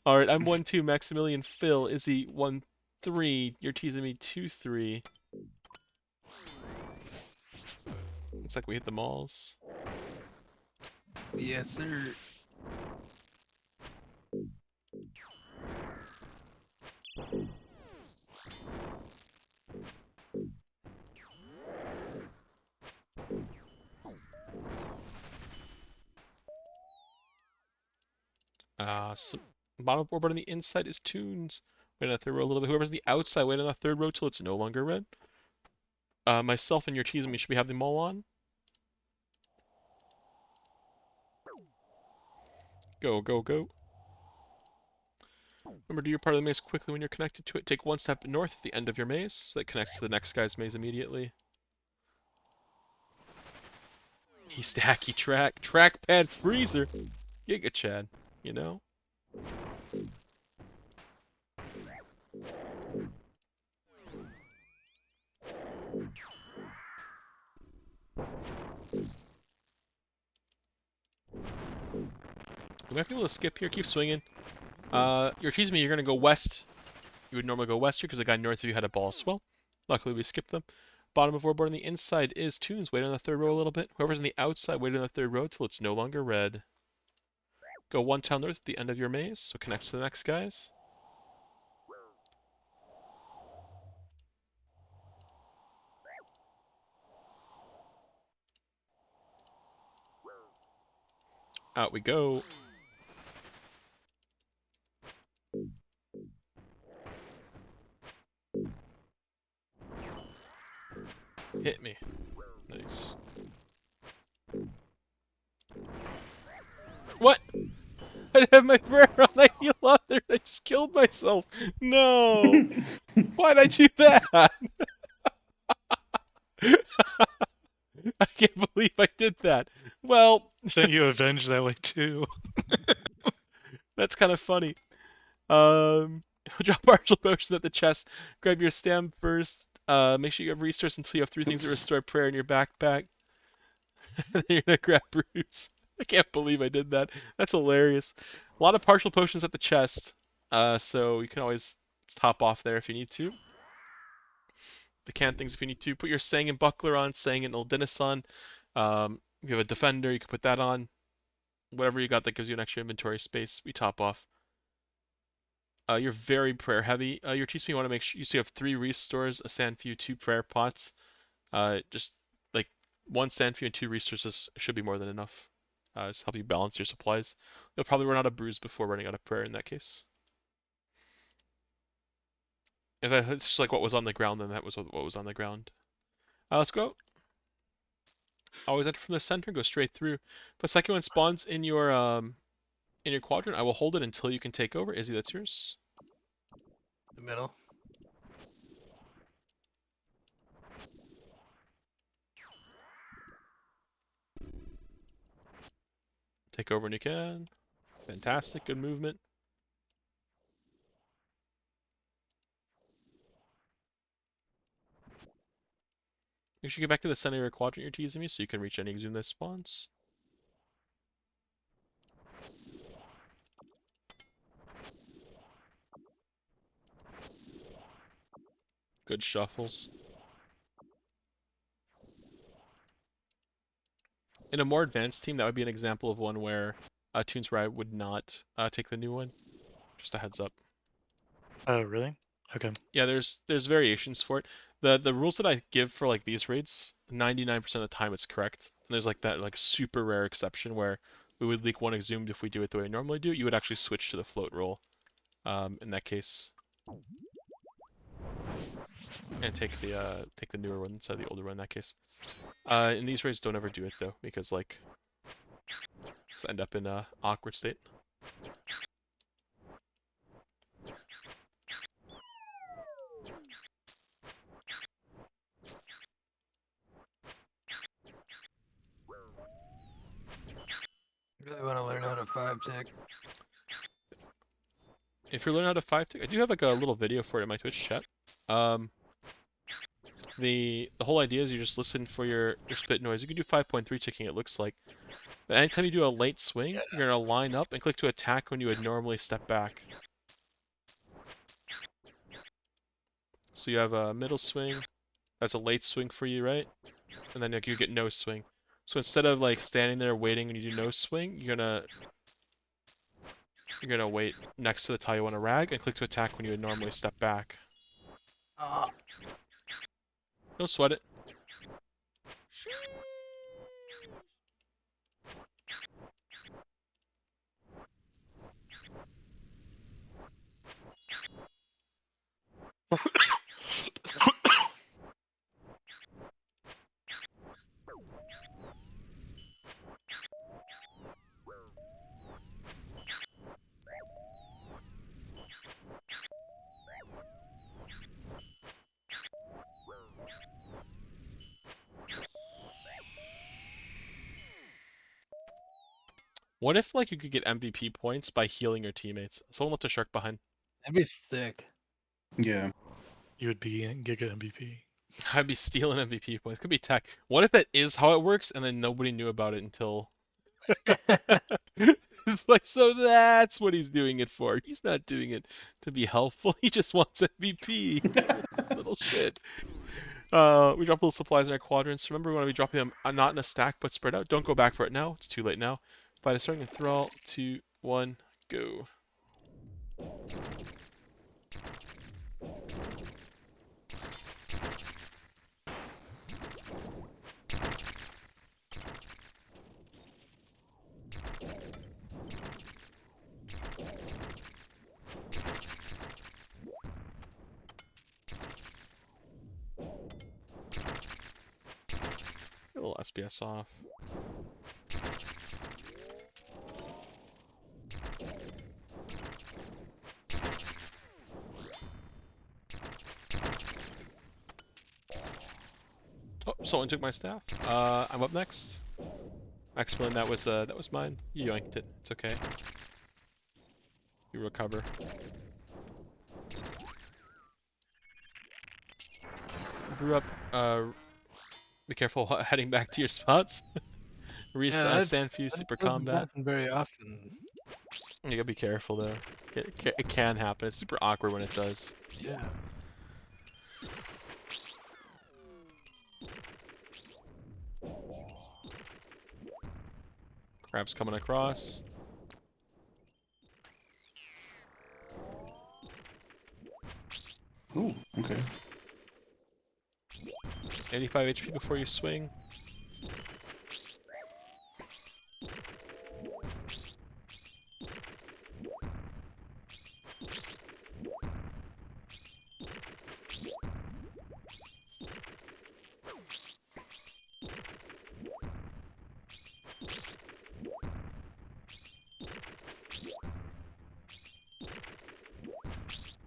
All right, I'm 1-2. Maximilian Phil. Izzy 1-3. You're teasing me 2-3. Looks like we hit the malls. Yes, sir. So bottom board on the inside is tunes. Wait on the third row a little bit. Whoever's on the outside, wait on the third row till it's no longer red. Myself and you're teasing me. Should we have them all on? Go, go, go. Remember, do your part of the maze quickly when you're connected to it. Take one step north at the end of your maze, so that connects to the next guy's maze immediately. He stacky trackpad freezer. Giga Chad, you know? You might be able to skip here. Keep swinging. You're teasing me. You're gonna go west. You would normally go west here because the guy north of you had a ball swell. Luckily, we skipped them. Bottom of our board on the inside is tunes. Wait on the third row a little bit. Whoever's on the outside, wait on the third row till it's no longer red. Go one tile north at the end of your maze, so it connects to the next guys. Out we go. Hit me. Nice. What? I didn't have my prayer on. I heal other. I just killed myself. No. Why'd I do that? I can't believe I did that. Well, Sent you avenge that way too. that's kind of funny. Drop partial potions at the chest. Grab your stam first. Make sure you have resource until you have 3 things that restore prayer in your backpack. Then you're gonna grab Bruce. I can't believe I did that. That's hilarious. A lot of partial potions at the chest. So you can always top off there if you need to. The can things if you need to. Put your Sang and Buckler on, Sang and Uldinis on. If you have a Defender, you can put that on. Whatever you got that gives you an extra inventory space, we top off. You're very prayer heavy. Your teaching, you want to make sure you have 3 restores, a sand few, 2 prayer pots. Just like 1 sand few and 2 resources should be more than enough. Just help you balance your supplies. You'll probably run out of brews before running out of prayer in that case. If it's just like what was on the ground, then that was what was on the ground. Let's go. Always enter from the center, go straight through. If a second one spawns in your quadrant, I will hold it until you can take over. Izzy, that's yours. The middle. Take over when you can. Fantastic, good movement. You should get back to the center of your quadrant you're teasing me so you can reach any zoom that spawns. good shuffles. In a more advanced team, that would be an example of one where tunes where I would not take the new one. Just a heads up. Oh, really? Okay. Yeah, there's variations for it. The rules that I give for like these raids, 99% of the time it's correct. And there's like that like super rare exception where we would leak one exhumed if we do it the way we normally do. You would actually switch to the float roll in that case, and take the newer one instead of the older one in that case. In these raids, don't ever do it though, because like just end up in a awkward state. Really want to learn how to 5-tick. If you're learning how to 5-tick, I do have like a little video for it in my Twitch chat. The whole idea is you just listen for your spit noise. You can do 5.3 ticking, it looks like. But anytime you do a late swing, you're gonna line up and click to attack when you would normally step back. So you have a middle swing, that's a late swing for you, right? And then like, you get no swing. So instead of like standing there waiting when you do no swing, you're gonna wait next to the tile you want to rag and click to attack when you would normally step back. Don't sweat it. What if like you could get MVP points by healing your teammates? Someone left a shark behind. That'd be sick. Yeah. You would be Giga MVP. I'd be stealing MVP points. Could be tech. What if that is how it works and then nobody knew about it until it's like, so that's what he's doing it for. He's not doing it to be helpful. He just wants MVP. Little shit. We drop little supplies in our quadrants. Remember, we want to be dropping them not in a stack, but spread out. Don't go back for it now. It's too late now. Fight is starting in 3, 2, 1, go. A little SBS off. Oh, someone took my staff. I'm up next. Maximilian, that was mine. You yoinked it. It's okay. You recover. Brew up. Be careful heading back to your spots. Sandfuse, super that doesn't combat. happen very often. You gotta be careful though. It can happen. It's super awkward when it does. Yeah. Crab's coming across. Ooh, okay. 85 HP before you swing.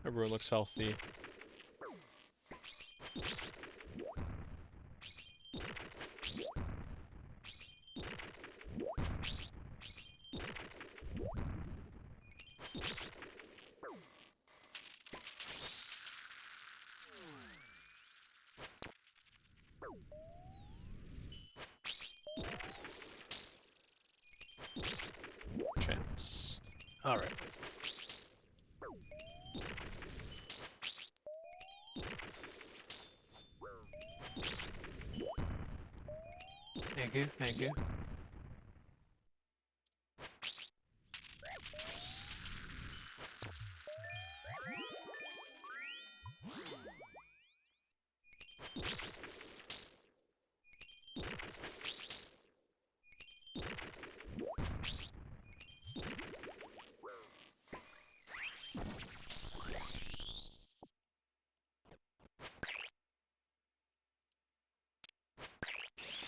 Everyone looks healthy. Chance. Alright. Thank you, thank you.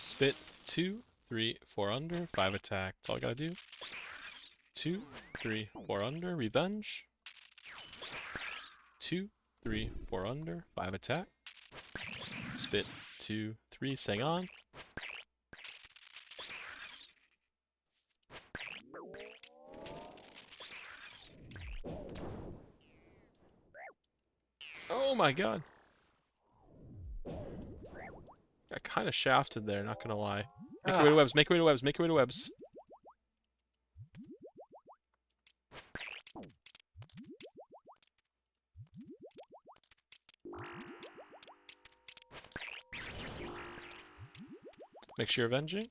Spit 2, 3, 4 under, 5 attack. That's all I gotta do. 2, 3, 4 under, revenge. 2, 3, 4 under, 5 attack. Spit 2, 3, staying on. Oh my god. Got kind of shafted there, not gonna lie. Make your way to webs, make your way to webs, make your way to webs. Make sure you're avenging.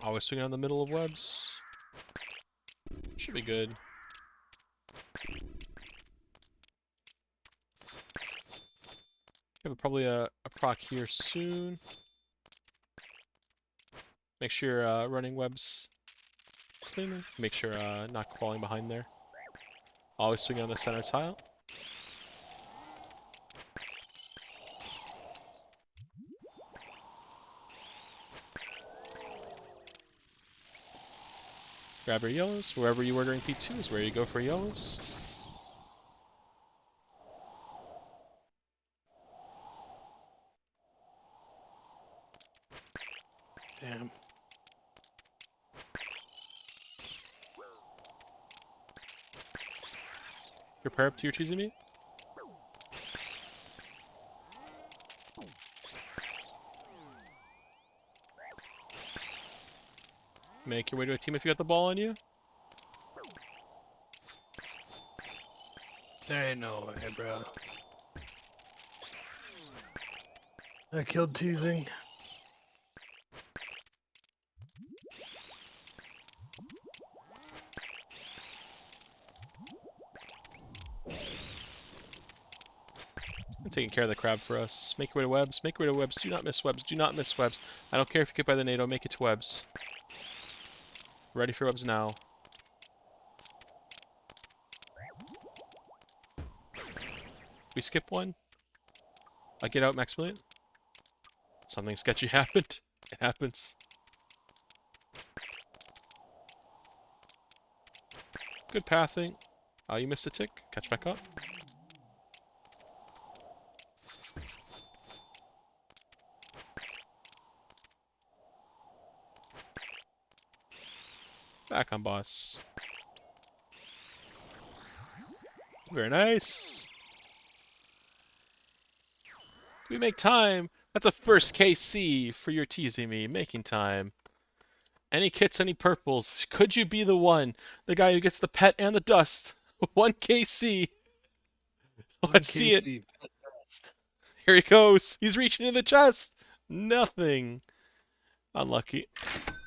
Always swing on the middle of webs. Should be good. We have probably a proc here soon. Make sure running webs cleanly. Make sure not falling behind there. Always swing on the center tile. Grab your yellows. Wherever you were during P2 is where you go for yellows. Damn. Prepare up to your choosing me. Make your way to a team if you got the ball on you. There ain't no way, bro. I killed teasing. I'm taking care of the crab for us. Make your way to webs. Make your way to webs. Do not miss webs. Do not miss webs. I don't care if you get by the NATO. Make it to webs. Ready for webs now. We skip one. I get out Maximilian. Something sketchy happened. It happens. Good pathing. You missed a tick. Catch back up. Back on boss. Very nice. Do we make time? That's a first KC for your teasing me. Making time. Any kits, any purples. Could you be the one? The guy who gets the pet and the dust. 1 KC. Let's see it. Here he goes. He's reaching in the chest. Nothing. Unlucky.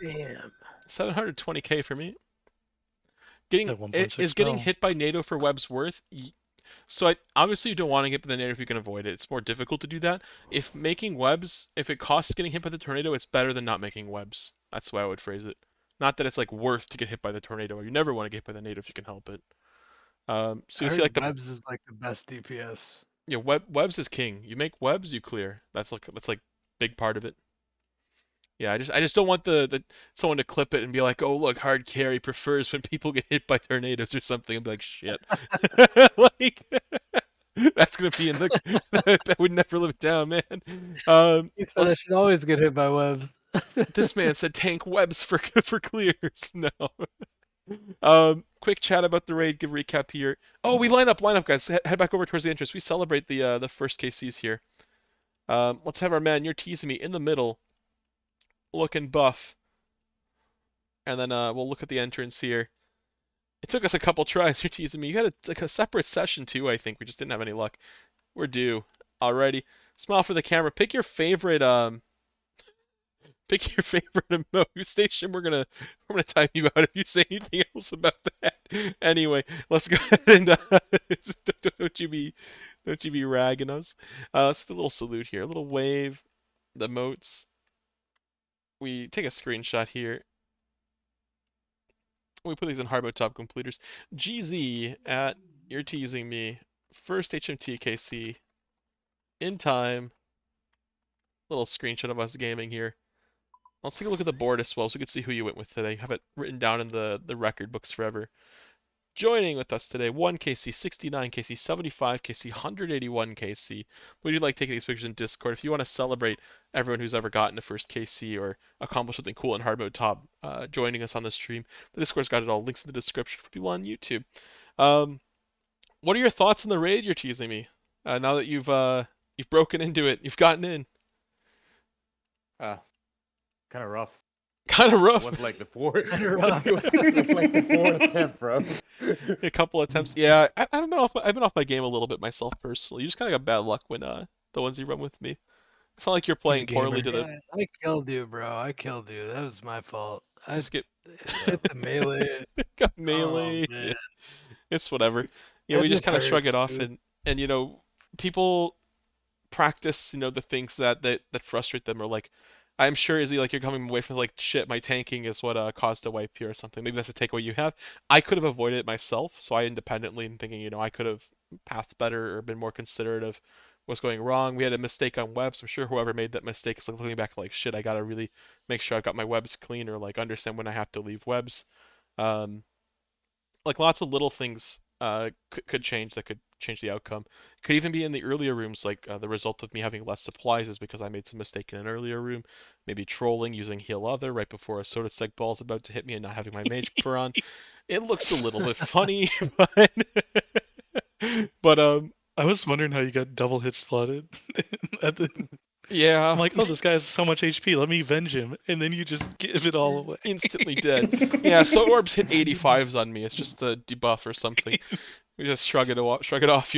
Damn. 720k for me. At 1.6 Is getting mil. hit by NATO for webs worth? So obviously you don't want to get by the NATO if you can avoid it. It's more difficult to do that. If making webs, if it costs getting hit by the tornado, it's better than not making webs. That's the way I would phrase it. Not that it's like worth to get hit by the tornado. You never want to get hit by the NATO if you can help it. So you see like the webs is like the best DPS. yeah, webs is king. You make webs, you clear. That's like big part of it. Yeah, I just don't want the someone to clip it and be like, oh look, hard carry prefers when people get hit by tornadoes or something. And be like, shit. Like that's gonna be in the that would never live it down, man. He said I should always get hit by webs. This man said tank webs for clears. No. Quick chat about the raid. Give a recap here. Oh, we line up, guys. Head back over towards the entrance. We celebrate the first KCs here. Let's have our man. You're teasing me in the middle, looking buff, and then we'll look at the entrance here. It took us a couple tries. You're teasing me. You had like a separate session too. I think we just didn't have any luck. We're due. Alrighty. Smile for the camera. Pick your favorite emote station. We're gonna time you out if you say anything else about that. Anyway, let's go ahead and don't you be ragging us. Just a little salute here, a little wave, the emotes. We take a screenshot here. We put these in hard mode top completers. GZ at you're teasing me. First HMT KC in time. Little screenshot of us gaming here. Let's take a look at the board as well so we can see who you went with today. Have it written down in the record books forever. Joining with us today, 1 KC, 69 KC, 75 KC, 181 KC. We do like taking these pictures in Discord. If you want to celebrate everyone who's ever gotten a first KC or accomplished something cool in hard mode top, joining us on the stream, the Discord's got it all. Links in the description for people on YouTube. What are your thoughts on the raid you're teasing me? Now that you've broken into it, you've gotten in. Kind of rough. Kind of rough. It was like the fourth. Kinda rough. It was like the fourth attempt, bro. A couple attempts. Yeah, I've been off my game a little bit myself personally. You just kind of got bad luck when the ones you run with me. It's not like you're playing poorly to the. Yeah, I killed you, bro. I killed you. That was my fault. I Just get hit the melee. got melee. Oh, man. It's whatever. Yeah, That we just just kind of shrug it hurts, off dude. and people practice the things that frustrate them or like I'm sure Izzy like you're coming away from like shit my tanking is what caused a wipe here or something. Maybe that's a takeaway you have. I could have avoided it myself, so I independently am thinking I could have pathed better or been more considerate of what's going wrong. We had a mistake on webs. I'm sure whoever made that mistake is like looking back like shit. I gotta really make sure I've got my webs clean or like understand when I have to leave webs. Um, like lots of little things could change that could change the outcome. Could even be in the earlier rooms, like the result of me having less supplies is because I made some mistake in an earlier room. Maybe trolling using heal other right before a soda seg ball is about to hit me and not having my mage per on. It looks a little bit funny, but I was wondering how you got double hit slotted. yeah, I'm like, oh, this guy has so much HP. Let me avenge him, and then you just give it all away. instantly dead. Yeah, so orbs hit 85s on me. It's just a debuff or something. We just shrug it off.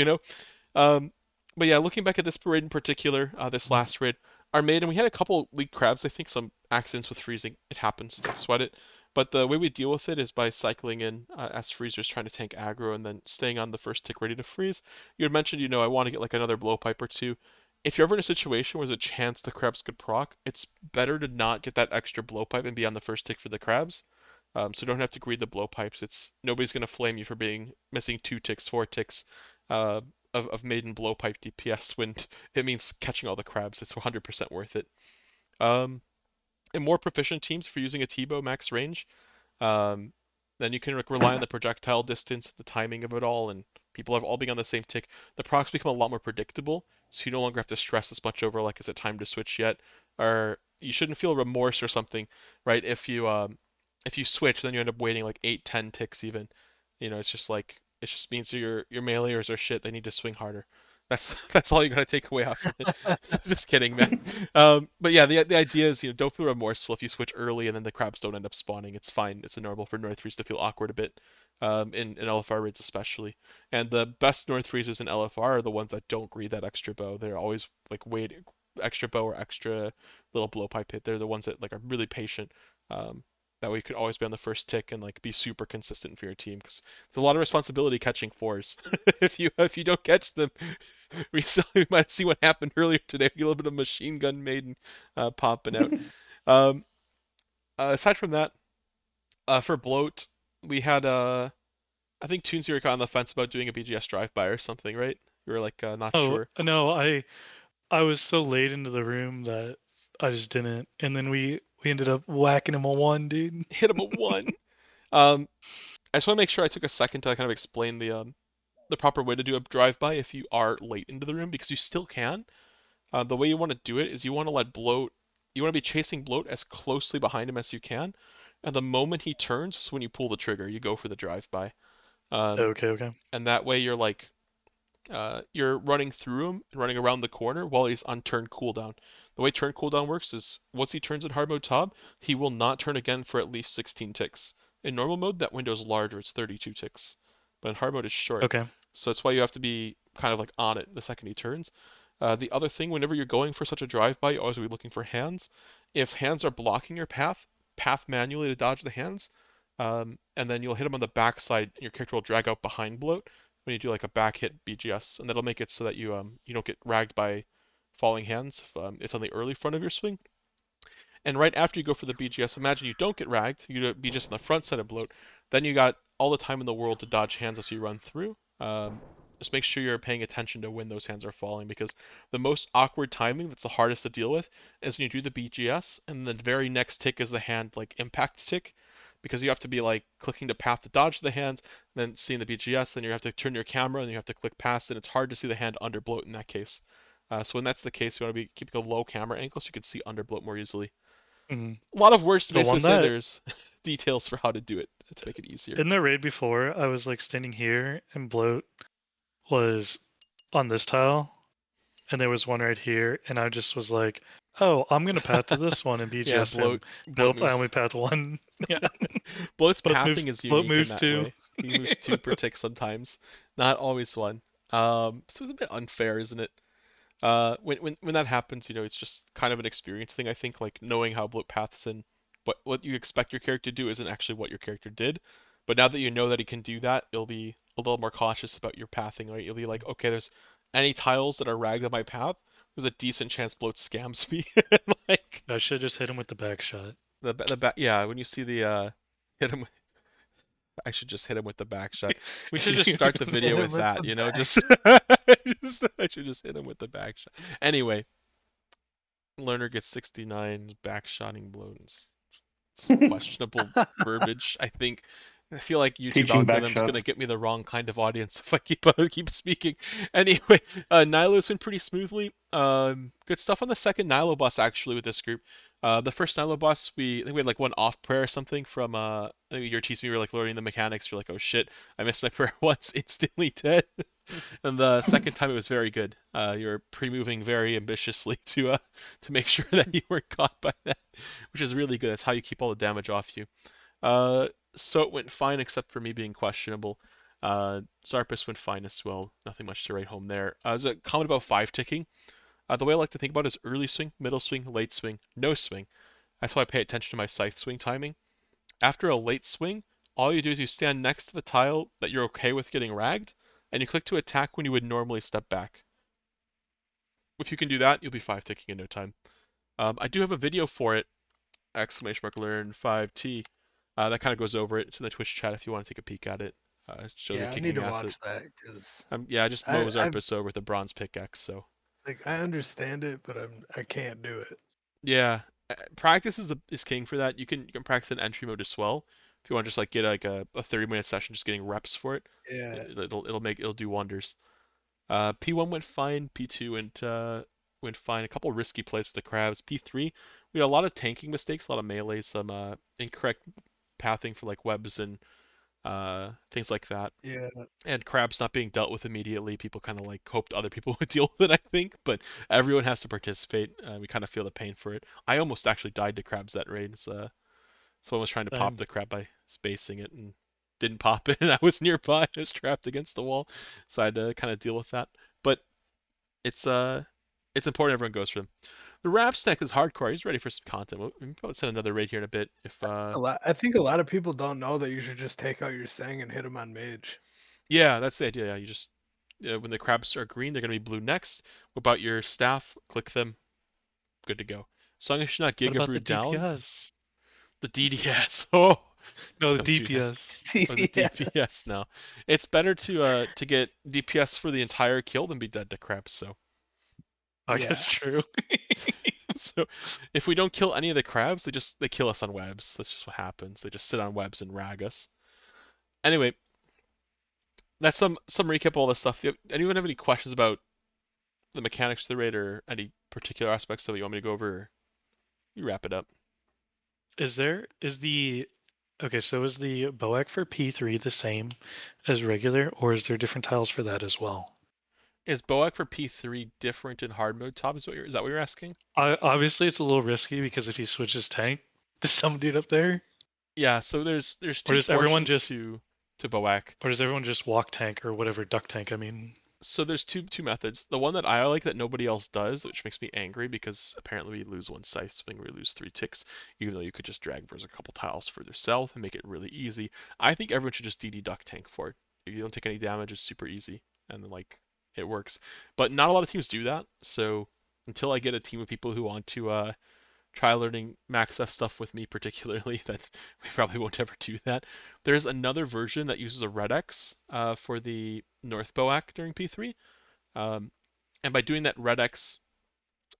Um, but yeah, looking back at this raid in particular, this last raid, our maiden, we had a couple leaked crabs. I think some accidents with freezing. It happens. Don't sweat it. But the way we deal with it is by cycling in as freezers trying to tank aggro and then staying on the first tick ready to freeze. You had mentioned, I want to get like another blowpipe or two. If you're ever in a situation where there's a chance the crabs could proc, it's better to not get that extra blowpipe and be on the first tick for the crabs. So don't have to greed the blowpipes. It's nobody's gonna flame you for being missing 2 ticks, 4 ticks of maiden blowpipe DPS when it means catching all the crabs. It's 100% worth it. In more proficient teams, if you're using a T-bow max range, um, then you can rely on the projectile distance, the timing of it all, and people have all being on the same tick. The procs become a lot more predictable, so you no longer have to stress as much over like, is it time to switch yet? Or you shouldn't feel remorse or something, right? If you switch, then you end up waiting like 8, 10 ticks even. It's just like it just means your meleeers are shit. They need to swing harder. That's all you gotta take away off of it. Just kidding, man. But yeah, the idea is don't feel remorseful if you switch early and then the crabs don't end up spawning. It's fine. It's normal for North Freeze to feel awkward a bit, in LFR raids especially. And the best North Freezes in LFR are the ones that don't greed that extra bow. They're always like wait extra bow or extra little blowpipe hit. They're the ones that like are really patient. That way you could always be on the first tick and like be super consistent for your team because there's a lot of responsibility catching fours. if you don't catch them, we might see what happened earlier today. Get a little bit of machine gun maiden popping out. Aside from that, for bloat, we had I think Toons you were on the fence about doing a BGS drive-by or something, right? You were like not sure. No, I was so late into the room that I just didn't. And then we ended up whacking him a 1, dude. Hit him a 1. I just want to make sure I took a second to kind of explain the proper way to do a drive-by if you are late into the room because you still can. The way you want to do it is you want to be chasing bloat as closely behind him as you can, and the moment he turns is when you pull the trigger. You go for the drive-by. Okay. And that way you're running through him and running around the corner while he's on turn cooldown. The way turn cooldown works is once he turns in hard mode top, he will not turn again for at least 16 ticks. In normal mode, that window is larger, it's 32 ticks. But in hard mode, it's short. Okay. So that's why you have to be kind of like on it the second he turns. The other thing, whenever you're going for such a drive-by, you always be looking for hands. If hands are blocking your path, path manually to dodge the hands, and then you'll hit them on the backside, and your character will drag out behind bloat when you do like a back hit BGS, and that'll make it so that you don't get ragged by falling hands if it's on the early front of your swing. And right after you go for the BGS, imagine you don't get ragged, you do BGS on the front side of bloat, then you got all the time in the world to dodge hands as you run through. Just make sure you're paying attention to when those hands are falling, because the most awkward timing that's the hardest to deal with is when you do the BGS and the very next tick is the hand like impacts tick, because you have to be like clicking to path to dodge the hands, then seeing the BGS, then you have to turn your camera and you have to click past, and it's hard to see the hand under bloat in that case. So when that's the case, you want to be keeping a low camera angle so you can see under bloat more easily. Mhm. A lot of words to The basically one say that there's details for how to do it to make it easier. in the raid before, I was like standing here and bloat was on this tile, and there was one right here, and I just was like, "Oh, I'm gonna path to this one and Yeah, BGS him." bloat Nope, I only moves. path one. Yeah, Bloat's bloat pathing moves. is Bloat unique in moves that too. way. He moves two per tick sometimes, not always one. So it's a bit unfair, isn't it? When that happens, it's just kind of an experience thing. I think like knowing how bloat paths and what you expect your character to do isn't actually what your character did. But now that you know that he can do that, you'll be a little more cautious about your pathing, right? You'll be like, okay, there's any tiles that are ragged on my path, there's a decent chance bloat scams me. Like I should just hit him with the back shot. the back, yeah. When you see the hit him, I should just hit him with the back shot. We should just start the Hit video him with with that, the you know, back. I should just hit him with the back shot. Anyway, learner gets 69 back shotting blows. It's questionable verbiage. I feel like YouTube Teaching back algorithm's gonna shots. get me the wrong kind of audience if I keep speaking. Anyway, Nilo's went pretty smoothly. Good stuff on the second Nilo boss actually with this group. The first Nilo boss, I think we had like one off prayer or something from I think your teaching me, we were like learning the mechanics. You're like, oh shit, I missed my prayer once, instantly dead. And the second time it was very good. You're pre-moving very ambitiously to make sure that you weren't caught by that, which is really good. That's how you keep all the damage off you. So it went fine except for me being questionable. Zarpus went fine as well. Nothing much to write home there. There's a comment about 5 ticking. The way I like to think about it is early swing, middle swing, late swing, no swing. That's why I pay attention to my scythe swing timing. After a late swing, all you do is you stand next to the tile that you're okay with getting ragged, and you click to attack when you would normally step back. If you can do that, you'll be 5 ticking in no time. I do have a video for it, !learn 5T. That kind of goes over it. It's in the Twitch chat if you want to take a peek at it. Show the Yeah, I need kicking to ass. watch that because Yeah, I just mow I Zarpus over with a bronze pickaxe, so. like I understand it, but I can't do it. Yeah, practice is king for that. You can practice in entry mode as well. If you want to just like get like a 30-minute session just getting reps for it, Yeah, it'll do wonders. P1 went fine, P2 went fine. A couple risky plays with the crabs. P3 we had a lot of tanking mistakes, a lot of melee, some incorrect pathing for like webs and things like that. yeah. And crabs not being dealt with immediately. People kind of like hoped other people would deal with it, I think, but everyone has to participate. We kind of feel the pain for it. I almost actually died to crabs that raid. Someone was trying to pop the crab by spacing it and didn't pop it, and I was nearby. I was trapped against the wall, so I had to kind of deal with that. But it's important everyone goes for them. The rap snack is hardcore. He's ready for some content. We'll probably send another raid here in a bit. I think a lot of people don't know that you should just take out your Sang and hit him on mage. Yeah, that's the idea. Yeah, you just when the crabs are green, they're gonna be blue next. Whip out your staff, click them, good to go. As long as you're not What about the Giga down. DPS? The DDS. Oh, No, the don't do that. DPS. Or the Yeah. DPS now. It's better to get DPS for the entire kill than be dead to crabs. So I guess true. so if we don't kill any of the crabs, they kill us on webs. That's just what happens. They just sit on webs and rag us. Anyway, that's some recap of all this stuff. Anyone have any questions about the mechanics of the raid or any particular aspects of it you want me to go over? Or you wrap it up. Is the Boak for P3 the same as regular, or is there different tiles for that as well? Is Boak for P3 different in hard mode, Top? Is that what you're asking? Obviously, it's a little risky because if he switches tank to some dude up there, Yeah, so there's or two does everyone portions just to Boak. or does everyone just walk tank or whatever duck tank? I mean, So there's two methods. The one that I like that nobody else does, which makes me angry because apparently we lose one scythe swing, we lose 3 ticks, even though you could just drag versus a couple tiles further south and make it really easy. I think everyone should just DD duck tank for it. If you don't take any damage, it's super easy, and then like it works. But not a lot of teams do that. So until I get a team of people who want to try learning Max F stuff with me particularly, that we probably won't ever do that. There's another version that uses a Red X for the North Boac during P3. And by doing that Red X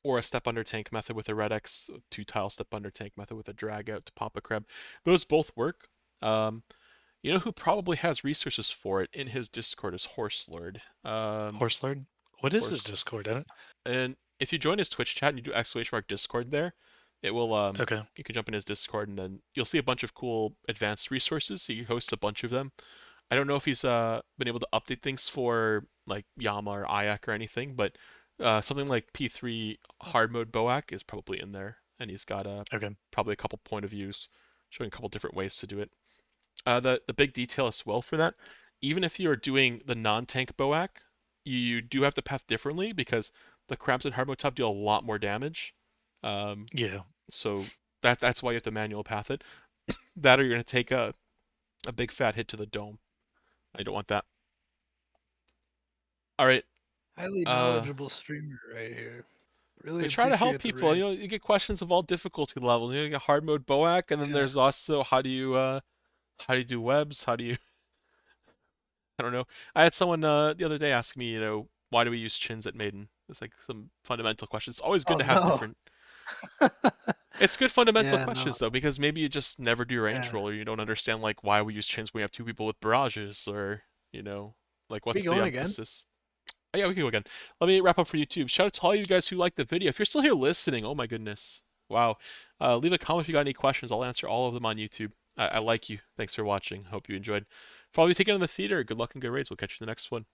or a step under tank method with a Red X, 2 tile step under tank method with a drag out to pop a crab, those both work. You know who probably has resources for it in his Discord is Horse Lord. Horse Lord. What is his Horse- Discord? I don't... And if you join his Twitch chat and you do !Discord there, it will Okay. you can jump in his Discord and then you'll see a bunch of cool advanced resources. He hosts a bunch of them. I don't know if he's been able to update things for like Yama or Ayak or anything, but something like P3 hard mode Boak is probably in there, and he's got Okay. probably a couple point of views showing a couple different ways to do it. The big detail as well for that, even if you are doing the non-tank Boak, you do have to path differently because the crabs in hard mode top deal a lot more damage. Yeah. So that's why you have to manual path it. That or you're gonna take a big fat hit to the dome. I don't want that. All right. Highly knowledgeable streamer right here. Really We try to help appreciate the people. You know, raids. you get questions of all difficulty levels. You get hard mode Boak, and then Yeah. there's also how do you do webs? How do you I don't know. I had someone the other day ask me, why do we use chins at Maiden? It's like some fundamental questions. It's always good Oh, to have no. different. It's good fundamental Yeah, questions no. though, because maybe you just never do range Yeah. roll, or you don't understand like why we use chins when we have 2 people with barrages, or like what's the going again? emphasis. Oh, yeah, we can go again. Let me wrap up for YouTube. Shout out to all you guys who liked the video. If you're still here listening, oh my goodness, wow. Leave a comment if you got any questions. I'll answer all of them on YouTube. I like you. Thanks for watching. Hope you enjoyed. For all of you taking in the theater, good luck and good raids. We'll catch you in the next one.